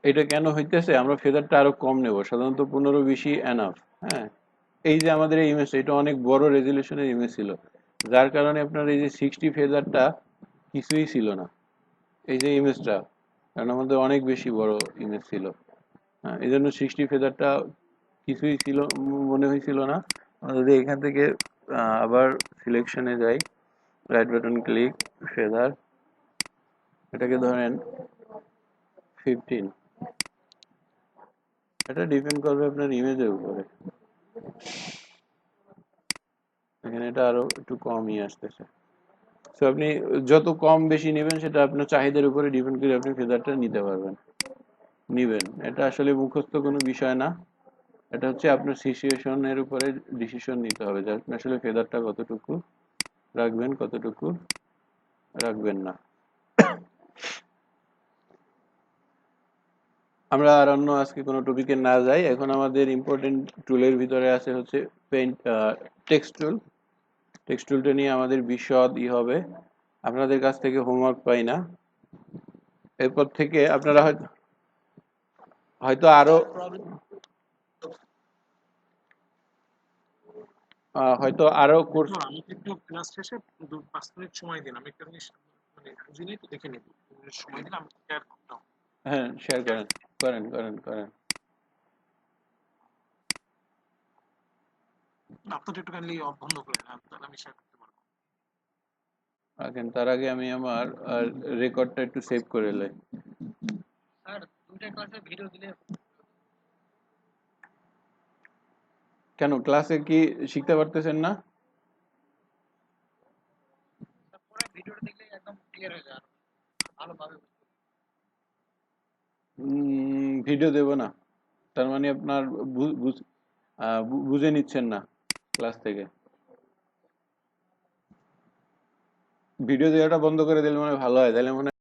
এটা কেন হইতেছে, আমরা ফেদারটা আরো কম নেব, সাধারণত 15-20 এনাফ। হ্যাঁ, এই যে আমাদের এই ইমেজ, এটা অনেক বড় রেজুলেশনের ইমেজ ছিল, যার কারণে আপনার এই যে 60 ফেদারটা কিছুই ছিল না। এই যে ইমেজটা, কারণ আমাদের অনেক বেশি বড় ইমেজ ছিল, হ্যাঁ, এই জন্য 60 ফেদারটা কিছুই ছিল মনে হয়েছিল না। আমরা যদি এখান থেকে আবার সিলেকশনে যাই, রাইট বাটন ক্লিক, ফেদার, এটাকে ধরেন 15, এটা ডিপেন্ড করবে আপনার ইমেজের উপরে। এখানে এটা আরো একটু কমই আসতেছে। সো আপনি যত কম বেশি নেবেন সেটা আপনার চাহিদার উপরে ডিপেন্ড করে আপনি ফেদারটা নিতে পারবেন, নিবেন। এটা আসলে মুখস্থ কোনো বিষয় না, এটা হচ্ছে আপনার সিচুয়েশনের উপরে ডিসিশন নিতে হবে যে আপনি আসলে ফেদারটা কতটুকু রাখবেন, কতটুকু রাখবেন না। আমরা আর অন্য আজকে কোনো টপিকে না যাই, এখন আমাদের ইম্পর্টেন্ট টুলের ভিতরে আছে হচ্ছে পেইন্ট, টেক্সট টুল। টেক্সট টুলটা নিয়ে আমাদের বিশদ হবে, আপনাদের কাছ থেকে হোমওয়ার্ক পাই না। এরপর থেকে আপনারা হয়তো হয়তো আরো প্রবলেম হয়তো আরো কোর্স। দেখুন, আমাকে একটু ক্লাস শেষে 5 মিনিট সময় দিন, আমি একটা জিনিস মানে বুঝিনি তো দেখে নিব, সময় দিলে আমি শেয়ার করতাম। হ্যাঁ, শেয়ার করেন করেন করেন করেন। আপনার একটু কাইন্ডলি বন্ধ করে দেন, তাহলে আমি শেয়ার করতে পারবো। রাখেন, তার আগে আমি আমার রেকর্ডটা একটু সেভ করে লাই। স্যার 2টা ক্লাসে ভিডিও দিলে কেন, ক্লাসে কি শিখতে পারতেছেন না? পুরো ভিডিওটা দেখলে একদম ক্লিয়ার হয়ে যায়, ভালোভাবে ভিডিও দেব না তার মানে আপনার বুঝে নিচ্ছেন না ক্লাস থেকে। ভিডিও দেওয়াটা বন্ধ করে দিলে মনে হয় ভালো হয়, তাহলে মনে হয়